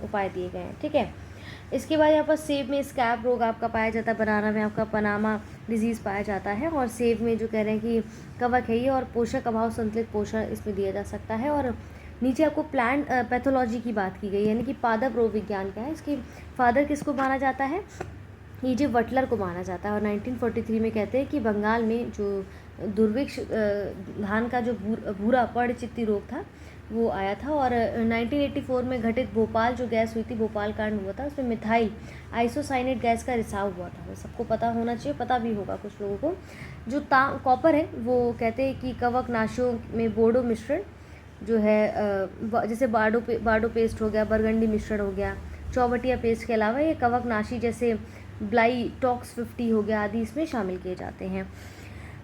उपाय दिए गए हैं। ठीक है। इसके बाद यहाँ पर सेब में स्कैब रोग आपका पाया जाता है। बनाना में आपका पनामा डिजीज़ पाया जाता है। और सेब में जो कह रहे हैं कि कवक है ये और पोषक अभाव, संतुलित पोषण इसमें दिया जा सकता है। और नीचे आपको प्लांट पैथोलॉजी की बात की गई, यानी कि पादप रोग विज्ञान का है। इसके फादर किसको माना जाता है? E.J. बटलर को माना जाता है। और 1943 में कहते हैं कि बंगाल में जो दुर्भिक्ष धान का जो भूरा पर्णचित्ती रोग था वो आया था। और 1984 में घटित भोपाल जो गैस हुई थी, भोपाल कांड हुआ था, उसमें मिथाइल आइसोसाइनेट गैस का रिसाव हुआ था। सबको पता होना चाहिए, पता भी होगा कुछ लोगों को। जो कॉपर है वो कहते हैं कि कवकनाशियों में बोर्डो मिश्रण जो है, जैसे बार्डो पेस्ट हो गया, बरगंडी मिश्रण हो गया, चौबटिया पेस्ट के अलावा ये कवकनाशी जैसे ब्लाई टॉक्स 50 हो गया आदि इसमें शामिल किए जाते हैं।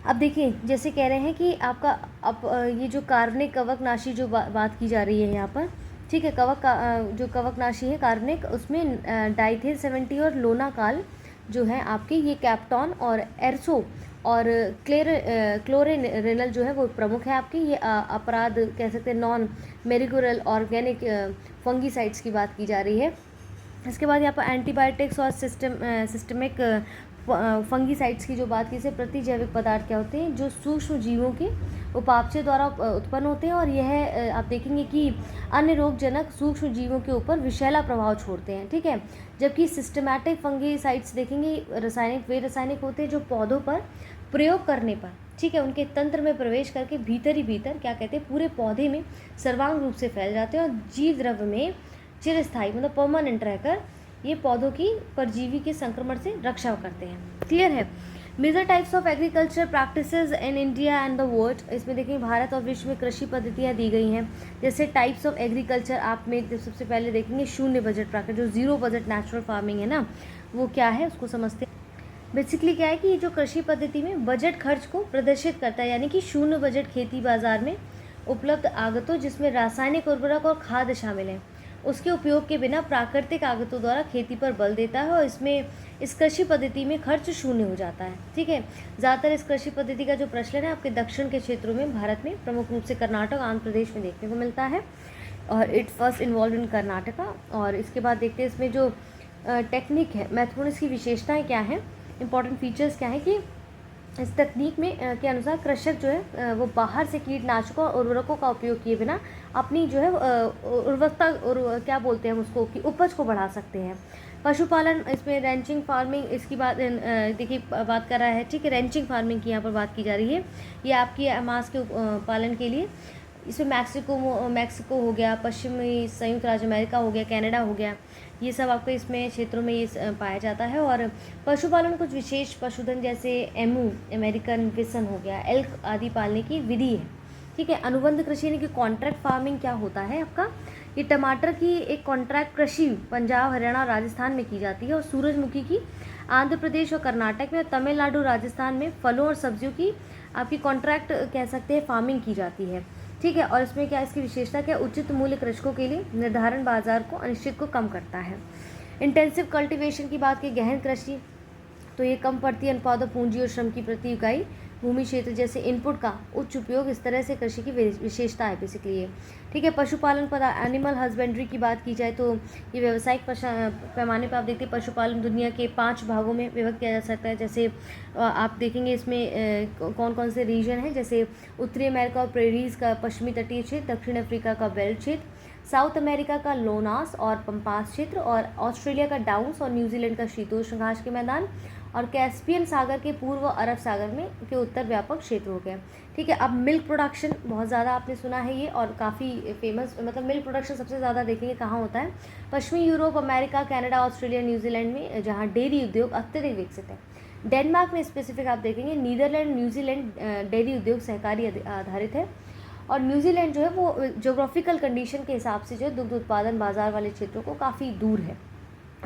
अब देखिए जैसे कह रहे हैं कि आपका ये जो कार्बनिक कवकनाशी जो बात की जा रही है यहाँ पर, ठीक है, जो कवकनाशी है कार्बनिक, उसमें डाइथिल 70 और लोनाकाल जो है आपके ये कैप्टॉन और एरसो और क्लोरेनल जो है वो प्रमुख है आपकी। ये अपराध कह सकते हैं नॉन मेरिगोरल ऑर्गेनिक फंगीसाइड्स की बात की जा रही है। इसके बाद यहाँ पर एंटीबायोटिक्स और सिस्टमिक फंगीसाइड्स की जो बात की, से प्रतिजैविक पदार्थ क्या होते हैं जो सूक्ष्म जीवों के उपापचय द्वारा उत्पन्न होते हैं। और यह आप देखेंगे कि अन्य रोगजनक सूक्ष्म जीवों के ऊपर विषैला प्रभाव छोड़ते हैं। ठीक है। जबकि सिस्टमैटिक फंगीसाइड्स देखेंगे वे रासायनिक होते हैं जो पौधों पर प्रयोग करने पर, ठीक है, उनके तंत्र में प्रवेश करके भीतर ही भीतर क्या कहते हैं पूरे पौधे में सर्वांग रूप से फैल जाते हैं और जीव द्रव्य में चिरस्थायी मतलब परमानेंट रहकर ये पौधों की परजीवी के संक्रमण से रक्षा करते हैं। क्लियर है। Major types of agriculture practices in India and the world, इसमें देखेंगे भारत और विश्व में कृषि पद्धतियाँ दी गई हैं। जैसे टाइप्स ऑफ एग्रीकल्चर आप में सबसे पहले देखेंगे शून्य बजट प्रैक्टिस, जो जीरो बजट नेचुरल फार्मिंग है ना, वो क्या है उसको समझते हैं। बेसिकली क्या है कि ये जो कृषि पद्धति में बजट खर्च को प्रदर्शित करता है, यानी कि शून्य बजट खेती बाजार में उपलब्ध आगतों जिसमें रासायनिक उर्वरक और खाद शामिल हैं उसके उपयोग के बिना प्राकृतिक आगतों द्वारा खेती पर बल देता है। और इसमें इस कृषि पद्धति में खर्च शून्य हो जाता है। ठीक है। ज़्यादातर इस कृषि पद्धति का जो प्रचलन है आपके दक्षिण के क्षेत्रों में भारत में प्रमुख रूप से कर्नाटक आंध्र प्रदेश में देखने को मिलता है। और it first involve in Karnataka. और इसके बाद देखते हैं इसमें जो टेक्निक है, महत्वपूर्ण इसकी विशेषताएं क्या हैं, इंपॉर्टेंट फीचर्स क्या हैं कि इस तकनीक में के अनुसार कृषक जो है वो बाहर से कीटनाशकों और उर्वरकों का उपयोग किए बिना अपनी जो है उर्वरकता और क्या बोलते हैं हम उसको कि उपज को बढ़ा सकते हैं। पशुपालन, इसमें रैंचिंग फार्मिंग इसकी बात देखिए बात कर रहा है, ठीक है। रैंचिंग फार्मिंग की यहाँ पर बात की जा रही है, ये आपकी मांस के पालन के लिए। इसमें मैक्सिको हो गया, पश्चिमी संयुक्त राज्य अमेरिका हो गया, कनाडा हो गया, ये सब आपको इसमें क्षेत्रों में ये पाया जाता है। और पशुपालन में कुछ विशेष पशुधन जैसे एमू, अमेरिकन बिसन हो गया, एल्क आदि पालने की विधि है, ठीक है। अनुबंध कृषि यानी कि कॉन्ट्रैक्ट फार्मिंग क्या होता है आपका, ये टमाटर की एक कॉन्ट्रैक्ट कृषि पंजाब, हरियाणा, राजस्थान में की जाती है, और सूरजमुखी की आंध्र प्रदेश और कर्नाटक में, और तमिलनाडु, राजस्थान में फलों और सब्जियों की आपकी कॉन्ट्रैक्ट कह सकते हैं फार्मिंग की जाती है, ठीक है। और इसमें क्या इसकी विशेषता क्या, उचित मूल्य कृषकों के लिए निर्धारण बाजार को अनिश्चित को कम करता है। इंटेंसिव कल्टीवेशन की बात की, गहन कृषि, तो ये कम पड़ती अनुपात पूंजी और श्रम की प्रति इकाई भूमि क्षेत्र जैसे इनपुट का उच्च उपयोग, इस तरह से कृषि की विशेषता है बेसिकली ये, ठीक है। पशुपालन पर एनिमल हस्बेंड्री की बात की जाए तो ये व्यावसायिक पैमाने पर आप देखते हैं पशुपालन दुनिया के 5 भागों में विभक्त किया जा सकता है। जैसे आप देखेंगे इसमें कौन कौन से रीजन हैं, जैसे उत्तरी अमेरिका और प्रेरीज का पश्चिमी तटीय क्षेत्र, दक्षिण अफ्रीका का बेल्ट क्षेत्र, साउथ अमेरिका का लोनास और पंपास क्षेत्र, और ऑस्ट्रेलिया का डाउन्स, और न्यूजीलैंड का शीतोष्ण घास के मैदान, और कैस्पियन सागर के पूर्व अरब सागर में के उत्तर व्यापक क्षेत्र हो गया, ठीक है। अब मिल्क प्रोडक्शन बहुत ज़्यादा आपने सुना है ये, और काफ़ी फेमस, मतलब मिल्क प्रोडक्शन सबसे ज़्यादा देखेंगे कहाँ होता है, पश्चिमी Europe, America, Canada, Australia, New Zealand में, जहाँ डेयरी उद्योग अत्यधिक विकसित है। डेनमार्क में स्पेसिफिक आप देखेंगे, नीदरलैंड, न्यूजीलैंड डेयरी उद्योग सहकारी आधारित है, और न्यूजीलैंड जो है वो जोग्राफिकल कंडीशन के हिसाब से जो है दुग्ध उत्पादन बाजार वाले क्षेत्रों को काफ़ी दूर है।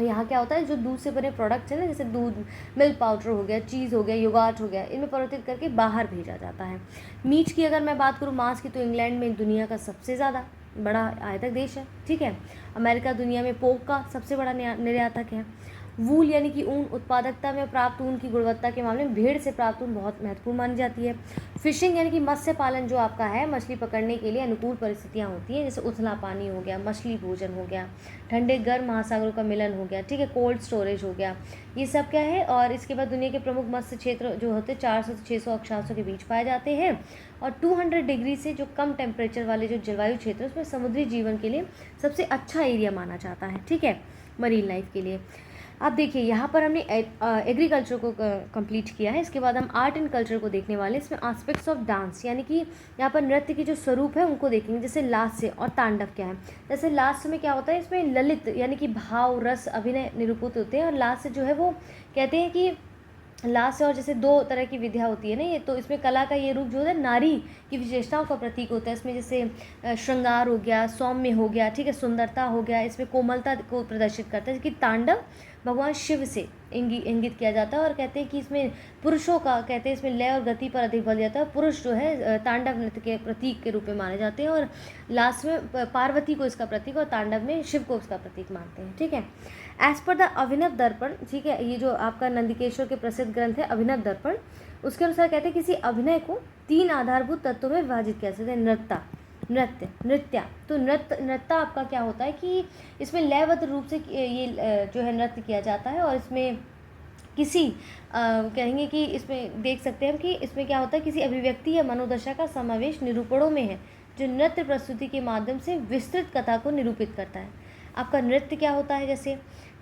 यहाँ क्या होता है, जो दूध से बने प्रोडक्ट्स हैं ना, जैसे दूध, मिल्क पाउडर हो गया, चीज़ हो गया, योगार्ट हो गया, इनमें परिवर्तित करके बाहर भेजा जाता है। मीट की अगर मैं बात करूँ, मांस की, तो इंग्लैंड में दुनिया का सबसे ज़्यादा बड़ा आयातक देश है, ठीक है। अमेरिका दुनिया में पोर्क का सबसे बड़ा निर्यातक है। वूल यानी कि ऊन, उत्पादकता में प्राप्त ऊन की गुणवत्ता के मामले में भेड़ से प्राप्त ऊन बहुत महत्वपूर्ण मानी जाती है। फिशिंग यानी कि मत्स्य पालन जो आपका है, मछली पकड़ने के लिए अनुकूल परिस्थितियाँ होती हैं, जैसे उथला पानी हो गया, मछली भोजन हो गया, ठंडे गर्म महासागरों का मिलन हो गया, ठीक है, कोल्ड स्टोरेज हो गया, ये सब क्या है। और इसके बाद दुनिया के प्रमुख मत्स्य क्षेत्र जो होते हैं 400 से 600 अक्षांशों के बीच पाए जाते हैं, और 200 डिग्री से जो कम टेम्परेचर वाले जो जलवायु क्षेत्र उसमें समुद्री जीवन के लिए सबसे अच्छा एरिया माना जाता है, ठीक है, मरीन लाइफ के लिए। अब देखिए यहाँ पर हमने एग्रीकल्चर को कंप्लीट किया है, इसके बाद हम आर्ट एंड कल्चर को देखने वाले हैं। इसमें एस्पेक्ट्स ऑफ डांस यानी कि यहाँ पर नृत्य के जो स्वरूप है उनको देखेंगे, जैसे लास्य और तांडव क्या है। जैसे लास्य में क्या होता है, इसमें ललित यानी कि भाव, रस, अभिनय निरूपित होते हैं, और लास्य जो है वो कहते हैं कि लास्य, और जैसे 2 तरह की विद्या होती है ना ये, तो इसमें कला का ये रूप जो है नारी की विशेषताओं का प्रतीक होता है। इसमें जैसे श्रृंगार हो गया, सौम्य हो गया, ठीक है, सुंदरता हो गया, इसमें कोमलता को प्रदर्शित करता है। कि तांडव भगवान शिव से इंगित किया जाता है, और कहते हैं कि इसमें पुरुषों का, कहते हैं इसमें लय और गति पर अधिक बल जाता है, पुरुष जो है तांडव नृत्य के प्रतीक के रूप में माने जाते हैं, और लास्ट में पार्वती को इसका प्रतीक, और तांडव में शिव को इसका प्रतीक मानते हैं, ठीक है। एज पर द अभिनव दर्पण, ठीक है, ये जो आपका नंदिकेश्वर के प्रसिद्ध ग्रंथ है अभिनव दर्पण, उसके अनुसार कहते हैं किसी अभिनय को 3 आधारभूत तत्वों में विभाजित किया जाता है। नृत्य तो नृत्य आपका क्या होता है कि इसमें लयबद्ध रूप से ये जो है नृत्य किया जाता है, और इसमें किसी कहेंगे कि इसमें देख सकते हैं कि इसमें क्या होता है, किसी अभिव्यक्ति या मनोदशा का समावेश निरूपणों में है, जो नृत्य प्रस्तुति के माध्यम से विस्तृत कथा को निरूपित करता है। आपका नृत्य क्या होता है, जैसे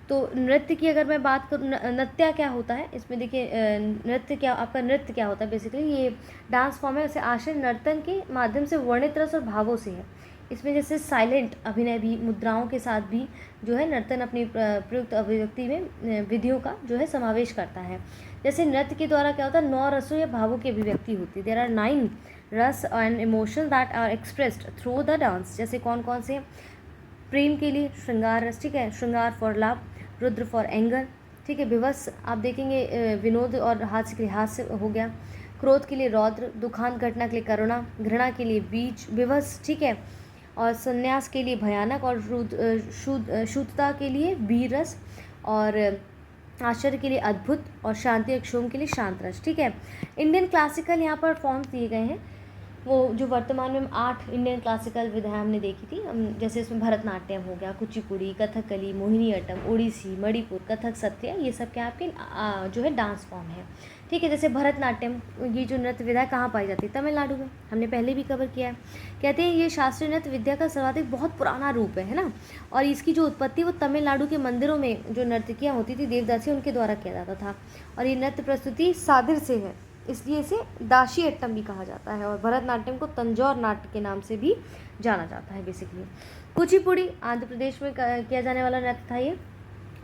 तो नृत्य की अगर मैं बात करूँ, नृत्य क्या होता है, इसमें देखिए नृत्य क्या, आपका नृत्य क्या होता है, बेसिकली ये डांस फॉर्म है, इसे आश्रय नर्तन के माध्यम से वर्णित रस और भावों से है। इसमें जैसे साइलेंट अभिनय भी, मुद्राओं के साथ भी जो है नर्तन अपनी प्रयुक्त अभिव्यक्ति में विधियों का जो है समावेश करता है। जैसे नृत्य के द्वारा क्या होता है, 9 रसों या भावों की अभिव्यक्ति होती है। There are 9 ras and emotion that are expressed through the dance. जैसे कौन कौन से, प्रेम के लिए श्रृंगार रस, ठीक है, श्रृंगार for love, Rudra for anger, ठीक है, विवश आप देखेंगे विनोद और हास्य के लिए हास्य हो गया, क्रोध के लिए रौद्र, दुखांत घटना के लिए करुणा, घृणा के लिए बीज, विवश, ठीक है, और संन्यास के लिए भयानक, और शुद्धता के लिए वीर रस, और आश्चर्य के लिए अद्भुत, और शांति और क्षोभ के लिए शांत रस, ठीक है। इंडियन क्लासिकल यहाँ पर फॉर्म्स दिए गए हैं। वो जो वर्तमान में 8 इंडियन क्लासिकल विधाएं हमने देखी थी, जैसे इसमें भरतनाट्यम हो गया, कुचिपुड़ी, कथकली, मोहिनीअट्टम, ओडिसी, मणिपुर, कथक, सत्रिया, ये सब क्या आपके जो है डांस फॉर्म है। ठीक है, जैसे भरतनाट्यम, ये जो नृत्य विधा कहाँ पाई जाती है? तमिलनाडु में, हमने पहले भी कवर किया है। कहते हैं ये शास्त्रीय नृत्य विद्या का सर्वाधिक बहुत पुराना रूप है ना, और इसकी जो उत्पत्ति वो तमिलनाडु के मंदिरों में जो नर्तकियाँ होती थी, देवदासी, उनके द्वारा किया जाता था। और ये नृत्य प्रस्तुति सादिर से है, इसलिए इसे दाशी अट्टम भी कहा जाता है। और भरतनाट्यम को तंजौर नाट्य के नाम से भी जाना जाता है बेसिकली। कुचिपुड़ी आंध्र प्रदेश में किया जाने वाला नृत्य था ये,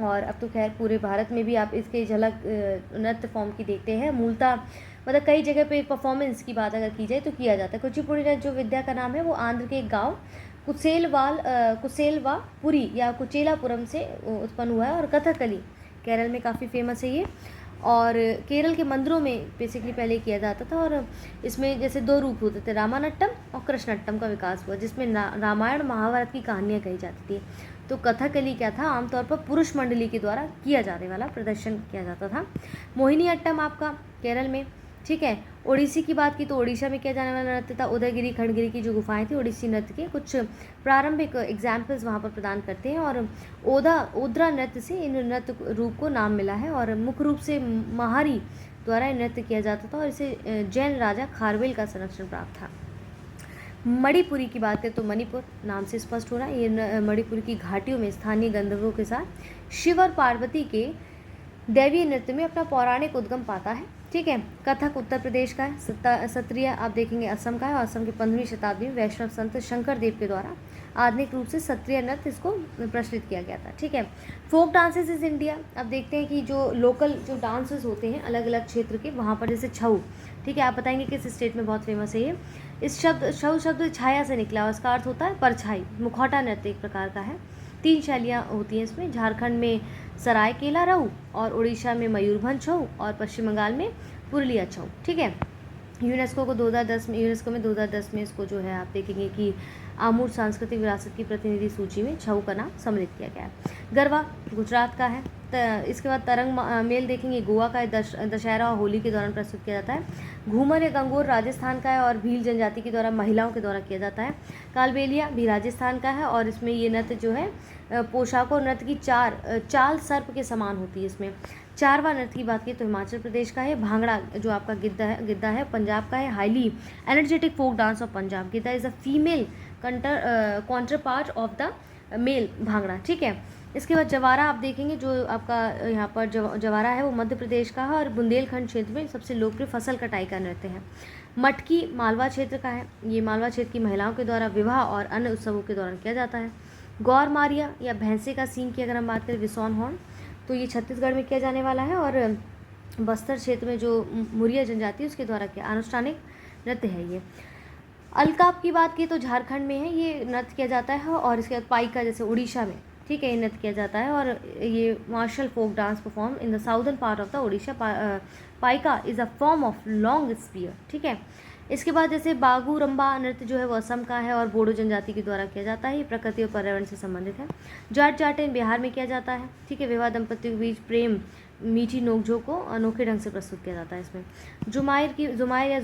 और अब तो खैर पूरे भारत में भी आप इसके झलक नृत्य फॉर्म की देखते हैं। मूलतः मतलब कई जगह पे परफॉर्मेंस की बात अगर की जाए तो किया जाता है। कुचिपुड़ी नृत्य जो विद्या का नाम है वो आंध्र के एक गाँव कुसेलवापुरी या कुचेलापुरम से उत्पन्न हुआ है। और कथकली केरल में काफ़ी फेमस है ये, और केरल के मंदिरों में बेसिकली पहले किया जाता था। और इसमें जैसे 2 रूप होते थे, रामानट्टम और कृष्णट्टम का विकास हुआ, जिसमें रामायण महाभारत की कहानियाँ कही जाती थी। तो कथकली क्या था? आमतौर पर पुरुष मंडली के द्वारा किया जाने वाला प्रदर्शन किया जाता था। मोहिनीअट्टम आपका केरल में, ठीक है। ओडिसी की बात की तो ओडिशा में किया जाने वाला नृत्य था। उदयगिरी खंडगिरी की जो गुफाएं थी, ओडिसी नृत्य के कुछ प्रारंभिक एग्जाम्पल्स वहाँ पर प्रदान करते हैं। और ओद्रा नृत्य से इन नृत्य रूप को नाम मिला है, और मुख्य रूप से महारी द्वारा नृत्य किया जाता था, और इसे जैन राजा खारवेल का संरक्षण प्राप्त था। मणिपुरी की बात करें तो मणिपुर नाम से स्पष्ट हो रहा है, ये मणिपुर की घाटियों में स्थानीय गंधर्वों के साथ शिव और पार्वती के दैवीय नृत्य में अपना पौराणिक उद्गम पाता है। ठीक है। कथक उत्तर प्रदेश का है। सत्रिया आप देखेंगे असम का है, और असम की 15वीं शताब्दी में वैष्णव संत शंकर देव के द्वारा आधुनिक रूप से सत्रिय नृत्य इसको प्रचलित किया गया था। ठीक है। फोक डांसेस इज इंडिया, अब देखते हैं कि जो लोकल जो डांसेस होते हैं अलग अलग क्षेत्र के, वहाँ पर जैसे छऊ, ठीक है, आप बताएंगे किस स्टेट में बहुत फेमस है ये। इस छऊ शब्द छाया से निकला और इसका अर्थ होता है परछाई। मुखौटा नृत्य एक प्रकार का है। 3 शैलियाँ होती हैं इसमें, झारखंड में सरायकेला रहू, और उड़ीसा में मयूरभंज छऊ, और पश्चिम बंगाल में पुरुलिया छऊ। ठीक है। यूनेस्को में 2010 में इसको जो है आप देखेंगे कि आमूर सांस्कृतिक विरासत की प्रतिनिधि सूची में छऊ का नाम सम्मिलित किया गया है। गरबा गुजरात का है। इसके बाद तरंग मेल देखेंगे, गोवा का है, दशहरा और होली के दौरान प्रस्तुत किया जाता है। घूमर या गंगोर राजस्थान का है, और भील जनजाति के द्वारा महिलाओं के द्वारा किया जाता है। कालबेलिया भी राजस्थान का है, और इसमें ये नृत्य जो है पोशाकों नृत्य की चाल सर्प के समान होती है। इसमें चारवा नृत्य की बात की तो हिमाचल प्रदेश का है। भांगड़ा जो आपका गिद्दा है पंजाब का है। Highly energetic folk dance of Punjab. Giddha is a female counterpart of the male Bhangra. ठीक है। इसके बाद जवारा आप देखेंगे, जो आपका यहाँ पर जवारा है वो मध्य प्रदेश का है, और बुंदेलखंड क्षेत्र में सबसे लोकप्रिय फसल कटाई का नृत्य है। मटकी मालवा क्षेत्र का है। ये मालवा क्षेत्र की महिलाओं के द्वारा विवाह और अन्य उत्सवों के दौरान किया जाता है। गौर मारिया या भैंसे का सींग की अगर हम बात करें, विसौन हॉर्न, तो ये छत्तीसगढ़ में किया जाने वाला है। और बस्तर क्षेत्र में जो मुरिया जनजाति है उसके द्वारा किया अनुष्ठानिक नृत्य है ये। अलकाप की बात की तो झारखंड में है ये नृत्य किया जाता है। और इसके बाद पाइका जैसे उड़ीसा में, ठीक है, ये नृत्य किया जाता है। और ये martial folk dance perform in the southern part of the Odisha. Paika is a form of long spear. ठीक है। इसके बाद जैसे बागुरम्बा नृत्य जो है वो असम का है, और बोडो जनजाति के द्वारा किया जाता है। ये प्रकृति और पर्यावरण से संबंधित है। जाट जाटेन बिहार में किया जाता है। ठीक है। विवाह दंपतियों के बीच प्रेम मीठी नोकझोंक को अनोखे ढंग से प्रस्तुत किया जाता है इसमें। जुमायर या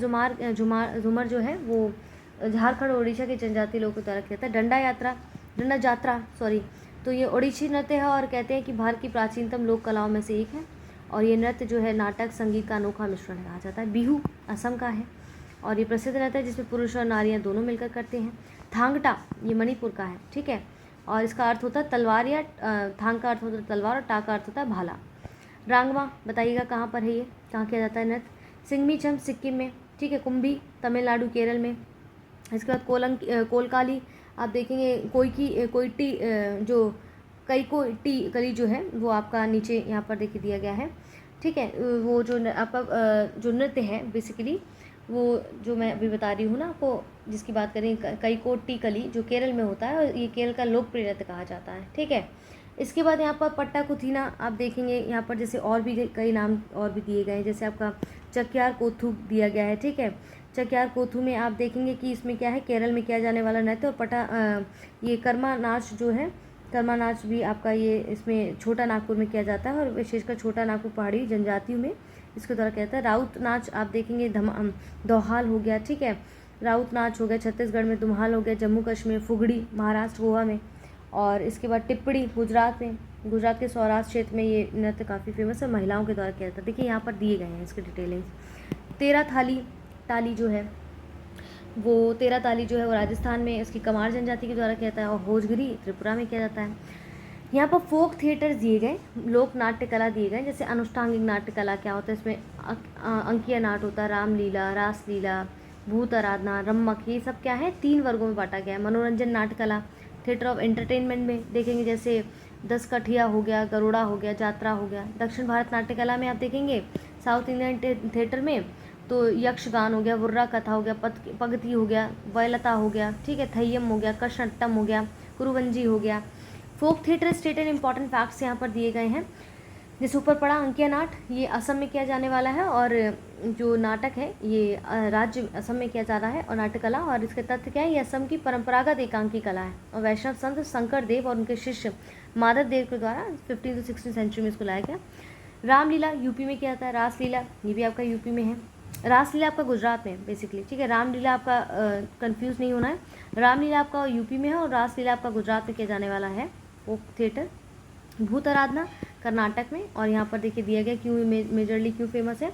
झुमर जो है वो झारखंड और उड़ीसा के जनजातीय लोगों के द्वारा किया जाता है। डंडा जात्रा तो ये ओडिसी नृत्य है, और कहते हैं कि भारत की प्राचीनतम लोक कलाओं में से एक है। और ये नृत्य जो है नाटक संगीत का अनोखा मिश्रण कहा जाता है। बिहू असम का है, और ये प्रसिद्ध नृत्य है जिसमें पुरुष और नारियां दोनों मिलकर करते हैं। थांगटा ये मणिपुर का है। ठीक है। और इसका अर्थ होता है तलवार, या थांग का अर्थ होता है तलवार, और टा का अर्थ होता है भाला। रांगवा बताइएगा कहाँ पर है, ये कहाँ किया जाता है नृत्य? सिंगमीचम सिक्किम में। ठीक है। कुंभी तमिलनाडु केरल में। इसके बाद कोलकाली आप देखेंगे, कोईटी जो कईकोटी कली जो है वो आपका नीचे यहाँ पर देखिए दिया गया है। ठीक है। वो जो आपका जो नृत्य है बेसिकली वो जो मैं अभी बता रही हूँ ना आपको, जिसकी बात करें कईकोटी कली, जो केरल में होता है, और ये केरल का लोकप्रिय नृत्य कहा जाता है। ठीक है। इसके बाद यहाँ पर पट्टा कुथीना आप देखेंगे, यहाँ पर जैसे और भी कई नाम और भी दिए गए हैं, जैसे आपका चक्यार कोथू दिया गया है। ठीक है। चक्यार कोथू में आप देखेंगे कि इसमें क्या है, केरल में किया जाने वाला नृत्य। और ये कर्मा नाच जो है, कर्मा नाच भी आपका ये इसमें छोटा नागपुर में किया जाता है, और विशेषकर छोटा नागपुर पहाड़ी जनजातियों में इसके द्वारा किया जाता है। राउत नाच आप देखेंगे, दोहाल हो गया। ठीक है। राउत नाच हो गया, छत्तीसगढ़ में धुमाल हो गया, जम्मू कश्मीर फुगड़ी, महाराष्ट्र गोवा में, और इसके बाद टिप्पड़ी गुजरात में, गुजरात के सौराष्ट्र क्षेत्र में ये नृत्य काफ़ी फेमस है, महिलाओं के द्वारा किया जाता है। देखिए यहाँ पर दिए गए हैं इसके डिटेलिंग्स। तेरह ताली जो है वो राजस्थान में इसकी कमार जनजाति के द्वारा किया जाता है, और भोजगिरी त्रिपुरा में किया जाता है। यहाँ पर फोक थिएटर्स दिए गए, लोक नाट्य कला दिए गए, जैसे अनुष्ठांगिक नाट्य कला क्या होता है, इसमें अंकीय नाट होता है, रामलीला, रासलीला, भूत आराधना, रम्मक, ये सब क्या है 3 वर्गों में बांटा गया है। मनोरंजन नाट्य कला, थिएटर ऑफ एंटरटेनमेंट में देखेंगे जैसे 10 कठिया हो गया, गरुड़ा हो गया, जात्रा हो गया। दक्षिण भारत नाट्य कला में आप देखेंगे साउथ इंडियन थिएटर में तो यक्षगान हो गया, वुर्रा कथा हो गया, पगती हो गया, वयलता हो गया, ठीक है, थय्यम हो गया, कृष्णट्टम हो गया, कुरुवंजी हो गया। Folk theatre stated important facts यहाँ पर दिए गए हैं। जैसे ऊपर पड़ा अंकिया नाट, ये असम में किया जाने वाला है, और जो नाटक है ये राज्य असम में किया जा रहा है, और नाट्यकला, और इसके तथ्य क्या है, ये असम की परंपरागत एकांकी कला है, और वैष्णव संत शंकर देव और उनके शिष्य माधव देव के द्वारा 15वीं to 16वीं सेंचुरी में इसको लाया गया। रामलीला यूपी में किया जाता है, रासलीला ये भी आपका यूपी में है, रासलीला आपका गुजरात में बेसिकली, ठीक है। रामलीला आपका कंफ्यूज नहीं होना है, रामलीला आपका यूपी में है और रासलीला आपका गुजरात में किया जाने वाला है फोक थिएटर। भूत आराधना कर्नाटक में, और यहाँ पर देखिए दिया गया क्यों मेजरली क्यों फेमस है।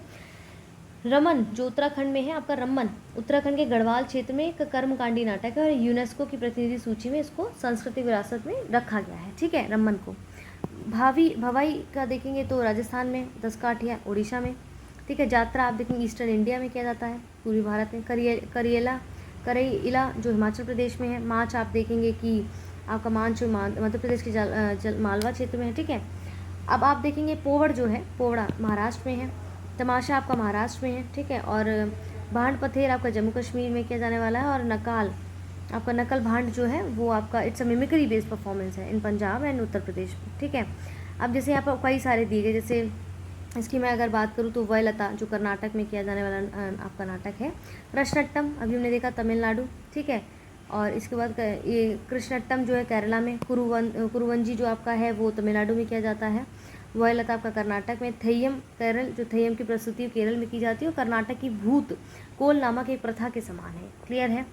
रमन जो उत्तराखंड में है आपका, रमन उत्तराखंड के गढ़वाल क्षेत्र में एक कर्मकांडी नाटक है, और यूनेस्को की प्रतिनिधि सूची में इसको सांस्कृतिक विरासत में रखा गया है, ठीक है, रमन को। भवाई का देखेंगे तो राजस्थान में, 10 काठिया उड़ीसा में, ठीक है। जात्रा आप देखेंगे ईस्टर्न इंडिया में किया जाता है, पूर्वी भारत में। करैला जो हिमाचल प्रदेश में है। माछ आप देखेंगे कि आपका मांच मध्य प्रदेश के मालवा क्षेत्र में है, ठीक है। अब आप देखेंगे पोवड़ जो है, पोवड़ा महाराष्ट्र में है। तमाशा आपका महाराष्ट्र में है, ठीक है। और भांड पथेर आपका जम्मू कश्मीर में किया जाने वाला है, और नकाल आपका नकल भांड जो है वो आपका it's a mimicry based performance है इन पंजाब एंड उत्तर प्रदेश में, ठीक है। अब जैसे यहाँ पर कई सारे दिए गए, जैसे इसकी मैं अगर बात करूँ तो वयलता जो कर्नाटक में किया जाने वाला आपका नाटक है। कृष्णट्टम अभी हमने देखा तमिलनाडु, ठीक है। और इसके बाद ये कृष्णट्टम जो है केरला में, कुरुवंजी जो आपका है वो तमिलनाडु में किया जाता है। वयलता आपका कर्नाटक में। थय्यम केरल, जो थय्यम की प्रस्तुति केरल में की जाती है, और कर्नाटक की भूत कोल नामक एक प्रथा के समान है। क्लियर है।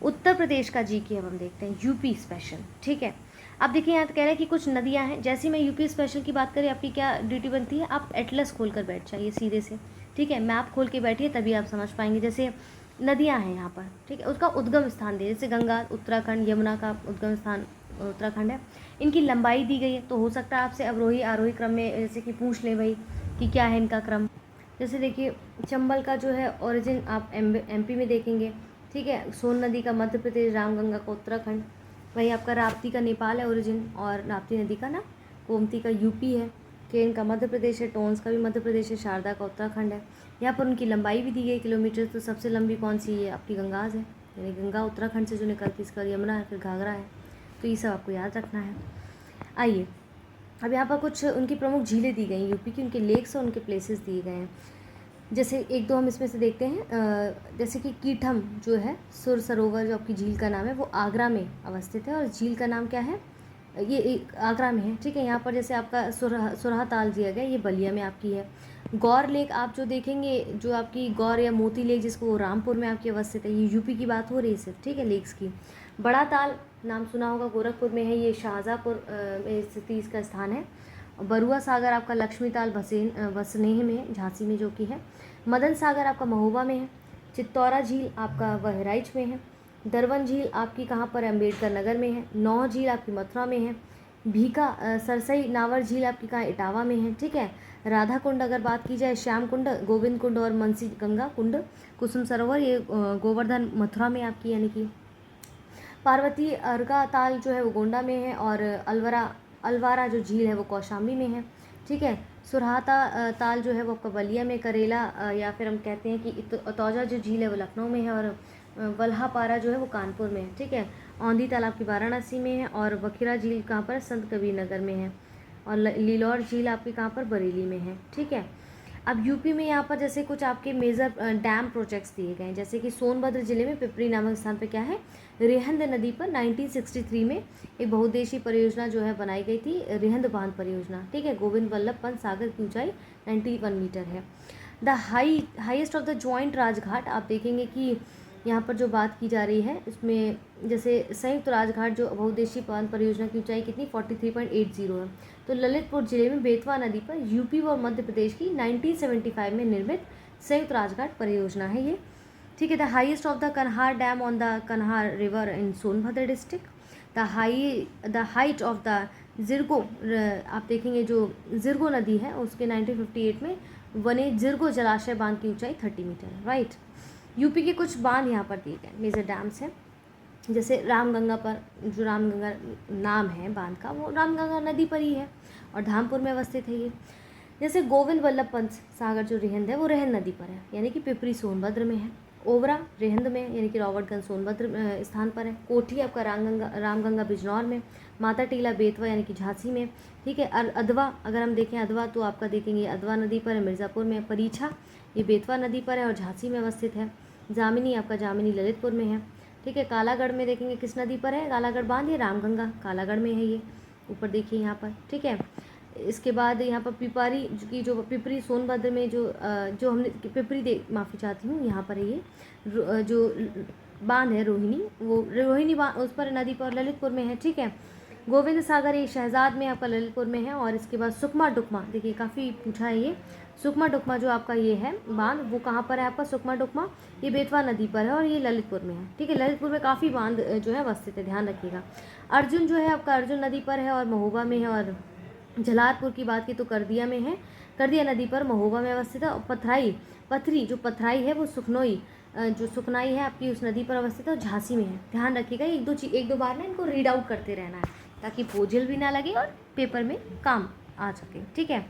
उत्तर प्रदेश का जीके अब हम देखते हैं, यूपी स्पेशल, ठीक है। अब देखिए यहाँ तो कह रहे हैं कि कुछ नदियाँ हैं। जैसे मैं यूपी स्पेशल की बात करें, आपकी क्या ड्यूटी बनती है, आप एटलस खोल कर बैठ जाइए सीधे से, ठीक है, मैप खोल के बैठिए तभी आप समझ पाएंगे। जैसे नदियाँ हैं यहाँ पर, ठीक है, उसका उद्गम स्थान दिए, जैसे गंगा उत्तराखंड, यमुना का उद्गम स्थान उत्तराखंड है। इनकी लंबाई दी गई है, तो हो सकता है आपसे अवरोही आरोही क्रम में जैसे कि पूछ लें भाई कि क्या है इनका क्रम। जैसे देखिए चंबल का जो है ओरिजिन आप एमपी में देखेंगे, ठीक है। सोन नदी का मध्य प्रदेश, रामगंगा का उत्तराखंड। वही आपका राप्ती का नेपाल है ओरिजिन, और राप्ती नदी का ना गोमती का यूपी है। केन का मध्य प्रदेश है, टोन्स का भी मध्य प्रदेश है, शारदा का उत्तराखंड है। यहाँ पर उनकी लंबाई भी दी गई किलोमीटर, तो सबसे लंबी कौन सी है आपकी गंगाज है, यानी गंगा उत्तराखंड से जो निकलती, इसका यमुना है, फिर घाघरा है, तो ये सब आपको याद रखना है। आइए अब यहाँ पर कुछ उनकी प्रमुख झीलें दी गई यूपी की, उनके लेक्स और उनके प्लेसेस दिए गए हैं। जैसे एक दो हम इसमें से देखते हैं, जैसे कि कीठम जो है सुर सरोवर जो आपकी झील का नाम है वो आगरा में अवस्थित है, और झील का नाम क्या है, ये एक आगरा में है, ठीक है। यहाँ पर जैसे आपका सुरहा ताल दिया गया, ये बलिया में आपकी है। गौर लेक आप जो देखेंगे, जो आपकी गौर या मोती लेक जिसको वो रामपुर में आपकी अवस्थित है, ये यूपी की बात हो रही है सिर्फ, ठीक है, लेक्स की। बड़ा ताल नाम सुना होगा, गोरखपुर में है, ये शाहजहाँपुर में स्थित इसका स्थान है। बरुआ सागर आपका लक्ष्मी ताल बसनेह में, झांसी में जो कि है। मदन सागर आपका महोबा में है। चित्तौरा झील आपका बहराइच में है। दरवन झील आपकी कहाँ पर, अम्बेडकर नगर में है। नौ झील आपकी मथुरा में है। भीका सरसई नावर झील आपकी कहाँ, इटावा में है, ठीक है। राधा कुंड अगर बात की जाए, श्याम कुंड, गोविंद कुंड और मनसी गंगा कुंड, कुसुम सरोवर ये गोवर्धन मथुरा में आपकी, यानी कि पार्वती अर्गा ताल जो है वो गोंडा में है, और अलवारा जो झील है वो कौशाम्बी में है, ठीक है। सुरहाता ताल जो है वो आपका बलिया में, करेला या फिर हम कहते हैं कि तौजा जो झील है वो लखनऊ में है, और वल्हापारा जो है वो कानपुर में है, ठीक है। औंधी तालाब की वाराणसी में है, और वखीरा झील कहाँ पर, संत कबीर नगर में है, और लीलौर झील आपकी कहाँ पर, बरेली में है, ठीक है। अब यूपी में यहाँ पर जैसे कुछ आपके मेजर डैम प्रोजेक्ट्स दिए गए हैं, जैसे कि सोनभद्र जिले में पिपरी नामक स्थान पर क्या है, रिहंद नदी पर 1963 में एक बहुउद्देशीय परियोजना जो है बनाई गई थी, रिहंद बांध परियोजना, ठीक है। गोविंद वल्लभ पंत सागर की ऊंचाई 91 मीटर है। The highest of the joint Rajghat आप देखेंगे कि यहाँ पर जो बात की जा रही है इसमें जैसे संयुक्त राजघाट जो बहुउद्देशीय बांध परियोजना की ऊंचाई कितनी 43.80 है। तो ललितपुर जिले में बेतवा नदी पर यूपी और मध्य प्रदेश की 1975 में निर्मित संयुक्त राजघाट परियोजना है ये। ठीक है। The highest of the Kanhar dam on the Kanhar river in Sonbhadra district. The height of the Jirgo, आप देखेंगे जो जिरगो नदी है उसके 1958 में बने जिरगो जलाशय बांध की ऊंचाई 30 मीटर है। राइट। यूपी के कुछ बांध यहाँ पर दिए गए मेजर डैम्स हैं, जैसे रामगंगा पर, जो रामगंगा नाम है बांध का वो रामगंगा नदी पर ही है और धामपुर में अवस्थित है ये। जैसे गोविंद वल्लभ पंत सागर जो रेहंद है वो रेहंद नदी पर है, यानी कि पिपरी सोनभद्र में है। ओबरा रेहंद में, यानी कि रॉबर्टगंज सोनभद्र स्थान पर है। कोठी आपका रामगंगा बिजनौर में। माता टीला बेतवा यानी कि झांसी में। ठीक है। अधवा, अगर हम देखें अधवा तो आपका देखेंगे अधवा नदी पर है, मिर्ज़ापुर में। परीछा ये बेतवा नदी पर है और झांसी में अवस्थित है। जामिनी आपका जामिनी ललितपुर में है। ठीक है। कालागढ़ में देखेंगे किस नदी पर है, कालागढ़ बांध, ये रामगंगा कालागढ़ में है, ये ऊपर देखिए यहाँ पर। ठीक है। इसके बाद यहाँ पर पिपारी की जो पिपरी सोनभद्र में जो हमने पिपरी माफ़ी चाहती हूँ, यहाँ पर है ये जो बांध है रोहिणी, वो रोहिणी बांध उस पर नदी पर ललितपुर में है। ठीक है। गोविंद सागर ये शहजाद में आपका ललितपुर में है। और इसके बाद सुकमा डुकमा, देखिए काफ़ी पूछा है ये, सुकमा डुकमा जो आपका ये है बांध वो कहाँ पर है आपका सुकमा डुकमा, ये बेतवा नदी पर है और ये ललितपुर में है। ठीक है। ललितपुर में काफ़ी बांध जो है अवस्थित है, ध्यान रखिएगा। अर्जुन जो है आपका अर्जुन नदी पर है और महोबा में है। और झलारपुर की बात की तो करदिया में है, करदिया नदी पर महोबा में अवस्थित है। और पथरी जो पथराई है वो सुखनोई जो सुखनाई है आपकी उस नदी पर अवस्थित है और झांसी में है। ध्यान रखिएगा, एक दो बार ना इनको रीड आउट करते रहना है ताकि बोझिल भी ना लगे और पेपर में काम आ सके। ठीक है।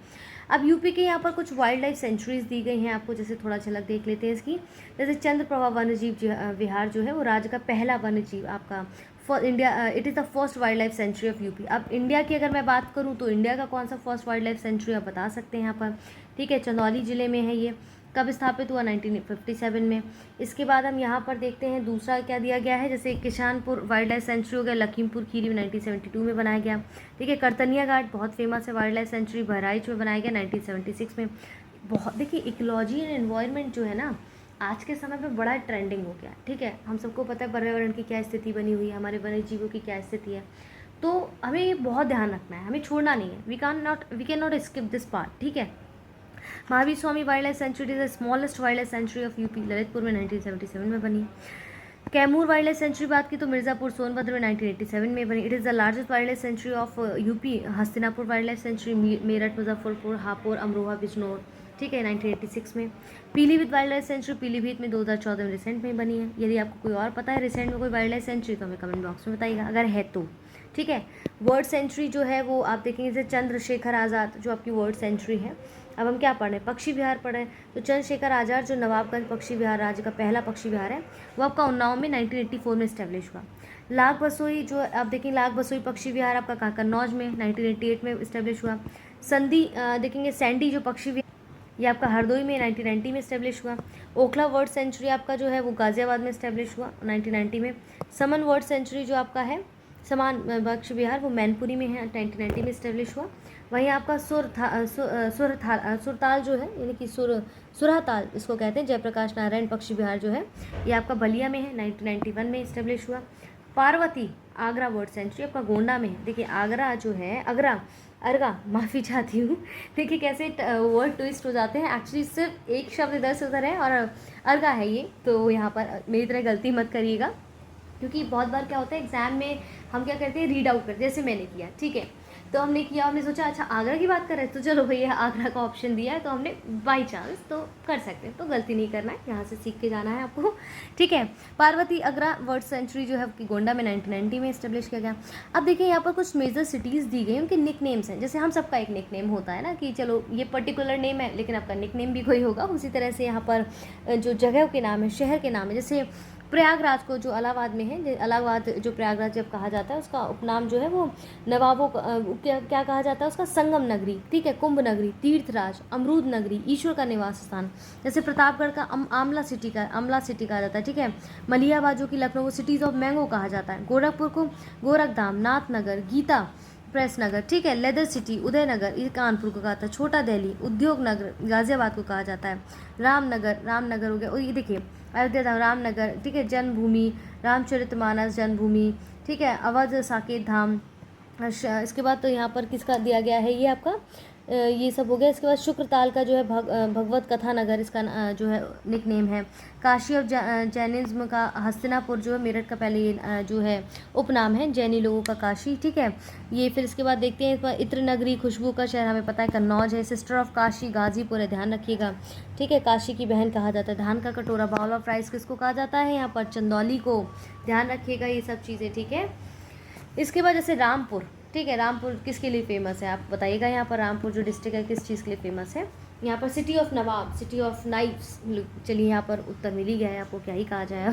अब यूपी के यहाँ पर कुछ वाइल्ड लाइफ सेंचुरीज दी गई हैं आपको, जैसे थोड़ा झलक देख लेते हैं इसकी। जैसे चंद्रप्रभा वन्यजीव विहार जो है वो राज्य का पहला वन्यजीव आपका for India, it is the first wild life sanctuary of UP. अब इंडिया की अगर मैं बात करूँ तो इंडिया का कौन सा फर्स्ट वाइल्ड लाइफ सेंचुरी आप बता सकते हैं यहाँ पर। ठीक है। चंदौली जिले में है ये। कब स्थापित हुआ, 1957 में। इसके बाद हम यहाँ पर देखते हैं दूसरा क्या दिया गया है, जैसे किशानपुर वाइल्ड लाइफ सेंचुरी हो गया, लखीमपुर खीरी में 1972 में बनाया गया। ठीक है। करतनिया घाट बहुत फेमस है वाइल्ड लाइफ सेंचुरी, बहराइच में बनाया गया 1976 में। बहुत देखिए इकोलॉजी एंड एनवायरनमेंट जो है ना आज के समय पे बड़ा ट्रेंडिंग हो गया। ठीक है। हम सबको पता है पर्यावरण की क्या स्थिति बनी हुई है, हमारे वन्य जीवों की क्या स्थिति है, तो हमें ये बहुत ध्यान रखना है, हमें छोड़ना नहीं है। We can not skip this part. ठीक है। Mahavir Swami wild life sanctuary is the smallest wild life sanctuary of UP, Lalitpur में 1977 में बनी। कैमूर वाइल्ड लाइफ सेंचुरी बात की तो मिर्ज़ापुर सोनभद्र में 1987 में बनी। It is the largest wild life sanctuary of UP. Hastinapur wild life century Meerut, Muzaffarpur, Hapur, Amroha, Bijnor. ठीक है। 1986 में। Pilibhit wild life century Pilibhit में 2014 में रिसेंट में बनी है। यदि आपको कोई और पता है रिसेंट में कोई वाइल्ड लाइफ सेंचुरी तो हमें कमेंट बॉक्स में बताइएगा अगर है तो। ठीक है। वर्ड सेंचुरी जो है वो आप देखेंगे जैसे चंद्रशेखर आज़ाद जो आपकी वर्ड सेंचुरी है। अब हम क्या पढ़ रहे हैं, पक्षी विहार पढ़ रहे हैं। तो चंद्रशेखर आज़ाद जो नवाबगंज पक्षी विहार राज्य का पहला पक्षी विहार है वो आपका उन्नाव में 1984 में इस्टेब्लिश हुआ। लाख बसोई जो आप देखेंगे लाख बसोई पक्षी विहार आपका कन्नौज में 1988 में इस्टेब्लिश हुआ। संधि देखेंगे सैंडी जो पक्षी विहार ये आपका हरदोई में 1990 में इस्टेब्लिश हुआ। ओखला वर्ड सेंचुरी आपका जो है वो गाज़ियाबाद में इस्टेब्लिश हुआ 1990 में। समन वर्ड सेंचुरी जो आपका है समान पक्षी विहार वो मैनपुरी में है 1990 में इस्टेब्लिश हुआ। वहीं आपका सुरताल जो है यानी कि सुरहताल इसको कहते हैं जयप्रकाश नारायण पक्षी विहार जो है ये आपका बलिया में है 1991 में इस्टेब्लिश हुआ। पार्वती आगरा वर्ड सेंचुरी आपका गोंडा में है। देखिए आगरा जो है अर्गा माफ़ी चाहती हूँ, देखिए कैसे वर्ड ट्विस्ट हो जाते हैं। एक्चुअली सिर्फ एक शब्द इधर से उधर है और अर्गा है ये, तो यहाँ पर मेरी तरह गलती मत करिएगा क्योंकि बहुत बार क्या होता है एग्जाम में हम क्या करते हैं रीड आउट करते हैं, जैसे मैंने किया। ठीक है। तो हमने किया, हमने सोचा अच्छा आगरा की बात कर रहे हैं तो चलो भैया आगरा का ऑप्शन दिया है तो हमने बाई चांस तो कर सकते हैं, तो गलती नहीं करना है, यहाँ से सीख के जाना है आपको। ठीक है। पार्वती आगरा वर्ड सेंचुरी जो है आपकी गोंडा में 1990 में इस्टेब्लिश किया गया। अब देखिए यहाँ पर कुछ मेजर सिटीज़ दी गई, उनके निक नेम्स हैं। जैसे हम सबका एक निक नेम होता है ना कि चलो ये पर्टिकुलर नेम है लेकिन आपका निक नेम भी कोई होगा, उसी तरह से यहाँ पर जो जगह के नाम है, शहर के नाम है। जैसे प्रयागराज को जो इलाहाबाद में है, इलाहाबाद जो प्रयागराज जब कहा जाता है उसका उपनाम जो है वो नवाबों क्या कहा जाता है उसका, संगम नगरी। ठीक है। कुंभ नगरी, तीर्थराज, अमरूद नगरी, ईश्वर का निवास स्थान। जैसे प्रतापगढ़ का अमला सिटी कहा जाता है। ठीक है। मलिहाबाद जो कि लखनऊ सिटीज़ ऑफ मैंगो कहा जाता है। गोरखपुर को गोरखधाम, नाथनगर, गीता प्रेस नगर, ठीक है। लेदर सिटी उदयनगर, ये कानपुर को कहा था। छोटा दिल्ली उद्योग नगर गाजियाबाद को कहा जाता है। रामनगर हो गया। और ये देखिए अयोध्या धाम रामनगर, ठीक है। जन्मभूमि रामचरितमानस जन्मभूमि, ठीक है। अवध साकेत धाम। इसके बाद तो यहाँ पर किसका दिया गया है, ये आपका ये सब हो गया। इसके बाद शुक्रताल का जो है भगवत कथा नगर इसका जो है निक नेम है। काशी ऑफ जैनिज्म का हस्तिनापुर जो है मेरठ का पहले ये जो है उपनाम है जैनी लोगों का काशी, ठीक है। ये फिर इसके बाद देखते हैं इस पर इत्र नगरी खुशबू का शहर हमें पता है कन्नौज है। सिस्टर ऑफ काशी गाजीपुर है, ध्यान रखिएगा, ठीक है। काशी की बहन कहा जाता है। धान का कटोरा बाउल ऑफ राइस किसको कहा जाता है, यहाँ पर चंदौली को, ध्यान रखिएगा ये सब चीज़ें, ठीक है। इसके बाद जैसे रामपुर, ठीक है। रामपुर किसके लिए फेमस है आप बताइएगा। यहाँ पर रामपुर जो डिस्ट्रिक्ट है किस चीज़ के लिए फेमस है। यहाँ पर city of Nawab, city of knifes, चलिए यहाँ पर उत्तर मिल ही गया है आपको, क्या ही कहा जाए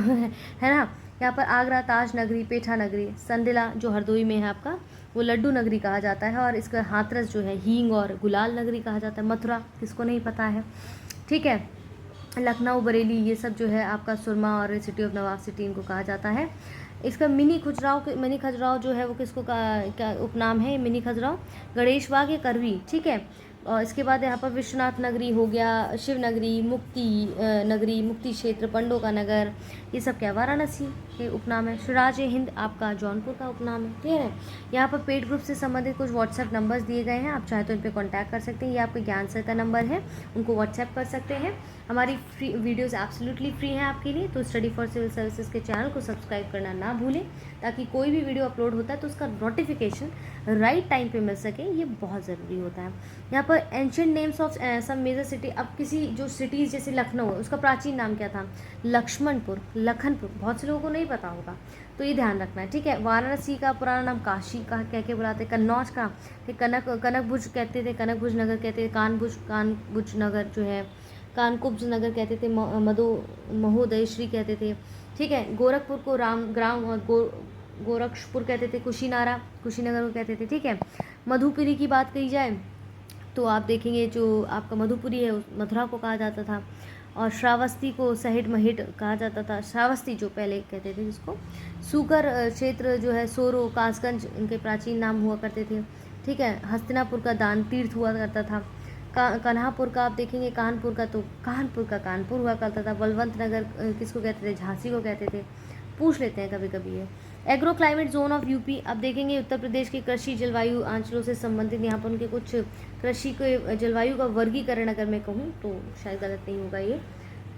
है ना। यहाँ पर आगरा ताज नगरी, पेठा नगरी, संडिला जो हरदोई में है आपका वो लड्डू नगरी कहा जाता है। और इसका हाथरस जो है हींग और गुलाल नगरी कहा जाता है। मथुरा किसको नहीं पता है, ठीक है। लखनऊ बरेली ये सब जो है आपका सुरमा और सिटी ऑफ नवाब सिटी इनको कहा जाता है। इसका मिनी खजुराहो जो है वो किसको का उपनाम है, मिनी खजुराहो। गणेश बाग या करवी, ठीक है। और इसके बाद यहाँ पर विश्वनाथ नगरी हो गया, शिव नगरी, मुक्ति नगरी, मुक्ति क्षेत्र, पंडो का नगर, ये सब क्या वाराणसी के उपनाम है। स्वराज हिंद आपका जौनपुर का उपनाम है, क्लियर है। यहाँ पर पेड ग्रुप से संबंधित कुछ व्हाट्सएप नंबर्स दिए गए हैं, आप चाहे तो इन पर कॉन्टैक्ट कर सकते हैं। ये आपके ज्ञान सर का नंबर है, उनको व्हाट्सएप कर सकते हैं। हमारी फ्री वीडियोज़ एब्सोल्युटली फ्री हैं आपके लिए, तो स्टडी फॉर सिविल सर्विसेज के चैनल को सब्सक्राइब करना ना भूलें, ताकि कोई भी वीडियो अपलोड होता है तो उसका नोटिफिकेशन राइट टाइम पे मिल सके, ये बहुत ज़रूरी होता है। यहाँ पर ancient names of some major city, अब किसी जो सिटीज़ जैसे लखनऊ है उसका प्राचीन नाम क्या था, लक्ष्मणपुर, लखनपुर, बहुत से लोगों को नहीं पता होगा, तो ये ध्यान रखना है, ठीक है। वाराणसी का पुराना नाम काशी का कह के बुलाते, कन्नौज का कनकभुज कहते थे, कनकभुज नगर कहते थे, कानभुज नगर जो है कानकुब्ज नगर कहते थे, महोदयश्री कहते थे, ठीक है। गोरखपुर को गोरक्षपुर कहते थे, कुशीनगर को कहते थे, ठीक है। मधुपुरी की बात कही जाए तो आप देखेंगे जो आपका मधुपुरी है मथुरा को कहा जाता था। और श्रावस्ती को सहिट महिट कहा जाता था, श्रावस्ती जो पहले कहते थे जिसको। सूकर क्षेत्र जो है सोरो कासगंज इनके प्राचीन नाम हुआ करते थे, ठीक है। हस्तिनापुर का दान तीर्थ हुआ करता था। कन्हापुर का आप देखेंगे, कानपुर का तो कानपुर हुआ करता था। बलवंत नगर किसको कहते थे, झांसी को कहते थे, पूछ लेते हैं कभी कभी ये। Agro climate zone of UP, अब देखेंगे उत्तर प्रदेश के कृषि जलवायु आंचलों से संबंधित यहाँ पर उनके कुछ कृषि के जलवायु का वर्गीकरण अगर मैं कहूँ तो शायद गलत नहीं होगा ये,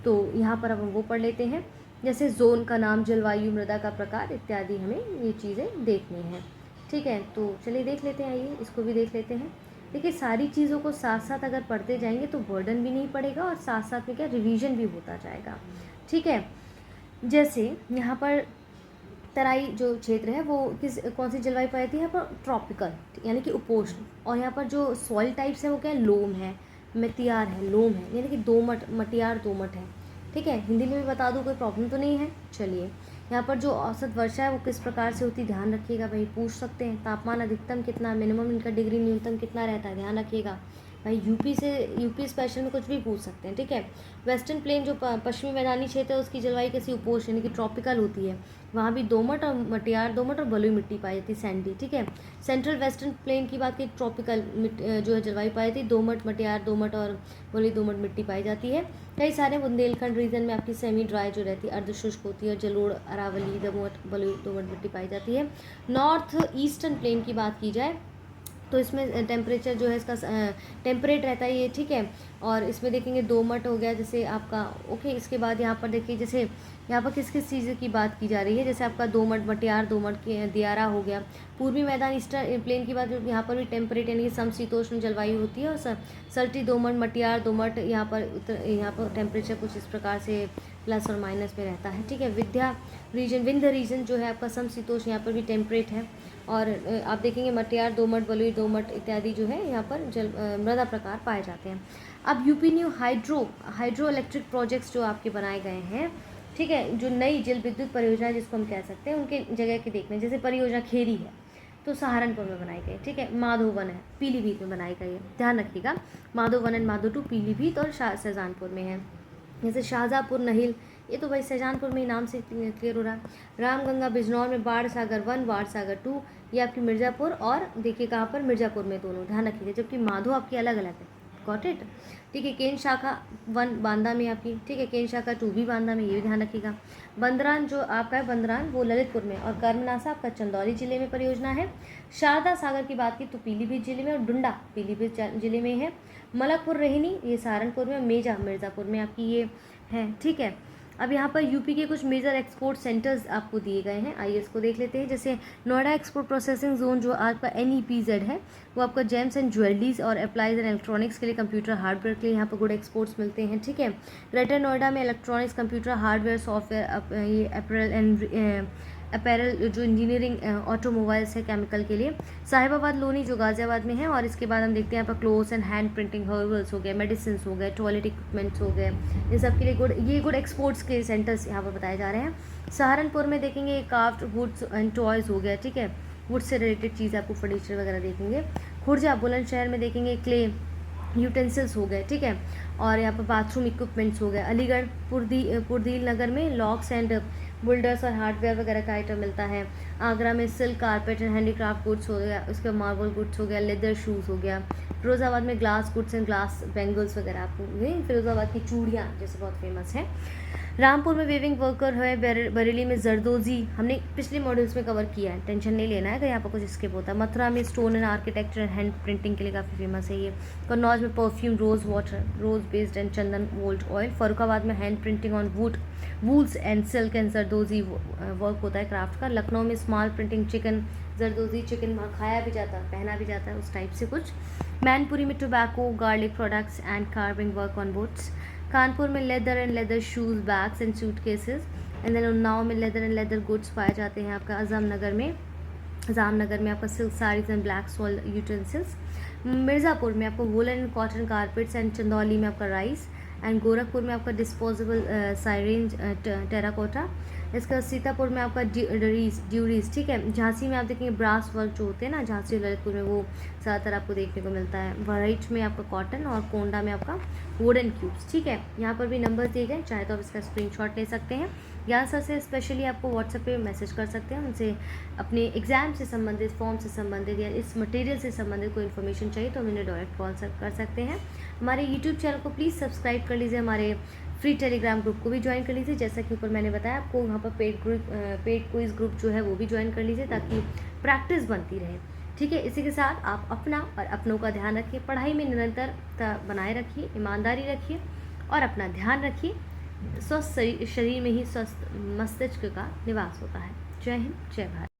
तो यहाँ पर अब हम वो पढ़ लेते हैं। जैसे जोन का नाम, जलवायु, मृदा का प्रकार इत्यादि हमें ये चीज़ें देखनी हैं, ठीक है। तो चलिए देख लेते हैं, आइए इसको भी देख लेते हैं। देखिए सारी चीज़ों को साथ साथ अगर पढ़ते जाएंगे तो बर्डन भी नहीं पड़ेगा और साथ साथ में क्या रिवीजन भी होता जाएगा, ठीक है। जैसे यहाँ पर तराई जो क्षेत्र है वो कौन सी जलवायु पाई जाती है, यहाँ पर ट्रॉपिकल यानी कि उपोष्ण। और यहाँ पर जो सॉइल टाइप्स है वो क्या है, लोम है, मटियार है, लोम है, यानी कि दोमट, मटियार दोमट है, ठीक है। हिंदी में भी बता दूँ, कोई प्रॉब्लम तो नहीं है। चलिए यहाँ पर जो औसत वर्षा है वो किस प्रकार से होती है, ध्यान रखिएगा भाई, पूछ सकते हैं। तापमान अधिकतम कितना, मिनिमम इनका डिग्री, न्यूनतम कितना रहता है, ध्यान रखिएगा भाई। यूपी स्पेशल में कुछ भी पूछ सकते हैं, ठीक है। वेस्टर्न प्लेन जो पश्चिमी मैदानी क्षेत्र है उसकी जलवायु कैसी, उपोष्ण यानी कि ट्रॉपिकल होती है, वहाँ भी दोमट और मटियार दोमट और बलुई मिट्टी पाई जाती है, सैंडी, ठीक है। सेंट्रल वेस्टर्न प्लेन की बात की, ट्रॉपिकल जो है जलवायु पाई जाती है, दोमट, मटियार दोमट और बलुई दोमट मिट्टी पाई जाती है। कई सारे बुंदेलखंड रीजन में आपकी सेमी ड्राई जो रहती है, अर्धशुष्क होती है, और जलोढ़, अरावली, दोमट, बलुई दोमट मिट्टी पाई जाती है। नॉर्थ ईस्टर्न प्लेन की बात की जाए तो इसमें टेम्परेचर जो है इसका टेम्परेट रहता है ये, ठीक है। और इसमें देखेंगे दोमट हो गया जैसे आपका, ओके। इसके बाद यहाँ पर देखिए जैसे यहाँ पर किस किस चीज़ की बात की जा रही है, जैसे आपका दोमट, मटियार दोमट के दियारा हो गया। पूर्वी मैदान ईस्टर्न प्लेन की बात, यहाँ पर भी टेम्परेट यानी कि समशीतोष्ण जलवायु होती है। और सल्टी दोमट, मटियार दोमट, यहाँ पर टेम्परेचर कुछ इस प्रकार से प्लस और माइनस में रहता है, ठीक है। विंध्य रीजन जो है आपका समशीतोष्ण, यहाँ पर भी टेम्परेट है। और आप देखेंगे मटियार दोमट, बलुई दोमट इत्यादि जो है यहाँ पर मृदा प्रकार पाए जाते हैं। अब UP new hydro electric projects जो आपके बनाए गए हैं, ठीक है, जो नई जल विद्युत परियोजना जिसको हम कह सकते हैं, उनके जगह के देखने, जैसे परियोजना खेरी है तो सहारनपुर में बनाई गई, ठीक है। माधोवन है पीलीभीत में बनाई गई है, ध्यान रखिएगा। माधोवन एंड माधो टू पीलीभीत और शाहजहांपुर में है। जैसे शाहजहाँपुर नहिल ये तो भाई शाहजहानपुर में ही नाम से क्लियर हो रहा है। रामगंगा बिजनौर में, बाढ़ सागर 1, बाढ़ सागर 2, ये आपकी मिर्ज़ापुर, और देखिए कहाँ पर, मिर्ज़ापुर में दोनों, ध्यान रखिएगा, जबकि माधो आपकी अलग अलग है। Got it. ठीक है, केन शाखा 1 बांदा में आपकी, ठीक है, केन शाखा 2 भी बांदा में, ये भी ध्यान रखिएगा। बंदरान जो आपका है, बंदरान वो ललितपुर में, और कर्मनासा आपका चंदौली जिले में परियोजना है। शारदा सागर की बात की तो पीलीभीत जिले में, और डुंडा पीलीभीत जिले में है। मलकपुर रेहनी ये सहारनपुर में, मेजा मिर्ज़ापुर में आपकी ये है। ठीक है, अब यहाँ पर यूपी के कुछ मेजर एक्सपोर्ट सेंटर्स आपको दिए गए हैं, आइए इसको देख लेते हैं। जैसे नोएडा एक्सपोर्ट प्रोसेसिंग जोन जो आपका NEPZ है, वो आपका जेम्स एंड ज्वेलरीज और अप्लाइज एंड इलेक्ट्रॉनिक्स के लिए, कंप्यूटर हार्डवेयर के लिए यहाँ पर गुड एक्सपोर्ट्स मिलते हैं। ठीक है, ग्रेटर नोएडा में इलेक्ट्रॉनिक्स, कंप्यूटर हार्डवेयर, सॉफ्टवेयर, ये अपैरल एंड अपैरल जो इंजीनियरिंग, ऑटोमोबाइल्स है, केमिकल के लिए। साहिबाबाद लोनी जो गाजियाबाद में है, और इसके बाद हम देखते हैं यहाँ पर clothes and hand printing, herbals हो गए, मेडिसिन हो गए, टॉयलेट इक्विपमेंट्स हो गए, इन सब के लिए गुड एक्सपोर्ट्स के सेंटर्स यहाँ पर बताए जा रहे हैं। सहारनपुर में देखेंगे क्राफ्ट वुड्स एंड टॉयज़ हो गया, ठीक है, वुड से रिलेटेड चीज़ आपको फर्नीचर वगैरह देखेंगे। खुर्जा बुलंदशहर में देखेंगे क्ले यूटेंसिल्स हो गए, ठीक है, और यहाँ पर बाथरूम इक्विपमेंट्स हो गए। अलीगढ़ पुरदील नगर में लॉक्स एंड बुल्डर्स और हार्डवेयर वगैरह का आइटम मिलता है। आगरा में silk carpet and handicraft goods हो गया, उसके बाद मार्बल गुड्स हो गया, लेदर शूज़ हो गया। फिरोज़ाबाद में glass goods and glass bangles वगैरह आपको, फिरोज़ाबाद की चूड़ियाँ जैसे बहुत फेमस है। रामपुर में वेविंग वर्कर है। बरेली में जरदोजी, हमने पिछले मॉड्यूल्स में कवर किया है, टेंशन नहीं लेना है अगर यहाँ पर कुछ स्किप होता है। मथुरा में stone and architecture and hand printing के लिए काफ़ी फेमस है ये। कन्नौज में perfume, rose water, rose based and chandan volt oil. Farrukhabad में hand printing on wools and silk and zardozi work होता है क्राफ्ट का। लखनऊ में स्मॉल प्रिंटिंग, चिकन जरदोजी चिकन वहाँ खाया भी जाता है, पहना भी जाता है, उस टाइप से कुछ। मैनपुरी में tobacco, garlic products and carving work on woods. Kanpur में leather and leather shoes, bags and suitcases. And then Unnao में लेदर एंड लेदर गुड्स पाए जाते हैं आपका। जामनगर में आपका सिल्क साड़ीज एंड ब्लैक सॉल यूटेंसिल्स। मिर्ज़ापुर में आपको woollen and cotton carpets. And Chandauli में आपका राइस। एंड गोरखपुर में आपका डिस्पोजेबल साइरेंज टेराकोटा। इसका सीतापुर में आपका ड्यूरीज, ठीक है। झांसी में आप देखेंगे ब्रास वर्क जो होते हैं ना, झांसी ललितपुर में वो ज़्यादातर आपको देखने को मिलता है। बहराइच में आपका कॉटन, और कोंडा में आपका वुडन क्यूब्स, ठीक है। यहाँ पर भी नंबर दिए गए, चाहे तो आप इसका स्क्रीनशॉट ले सकते हैं, या सर से स्पेशली आपको व्हाट्सएप पे मैसेज कर सकते हैं। उनसे अपने एग्ज़ाम से संबंधित, फॉर्म से संबंधित, या इस मटेरियल से संबंधित कोई इन्फॉर्मेशन चाहिए तो हम इन्हें डायरेक्ट कॉल कर सकते हैं। हमारे यूट्यूब चैनल को प्लीज़ सब्सक्राइब कर लीजिए, हमारे फ्री टेलीग्राम ग्रुप को भी ज्वाइन कर लीजिए, जैसा कि ऊपर मैंने बताया आपको। वहाँ पर पेड क्विज ग्रुप जो है वो भी ज्वाइन कर लीजिए, ताकि प्रैक्टिस बनती रहे, ठीक है। इसी के साथ आप अपना और अपनों का ध्यान रखिए, पढ़ाई में निरंतरता बनाए रखिए, ईमानदारी रखिए, और अपना ध्यान रखिए। स्वस्थ शरीर में ही स्वस्थ मस्तिष्क का निवास होता है। जय हिंद, जय भारत।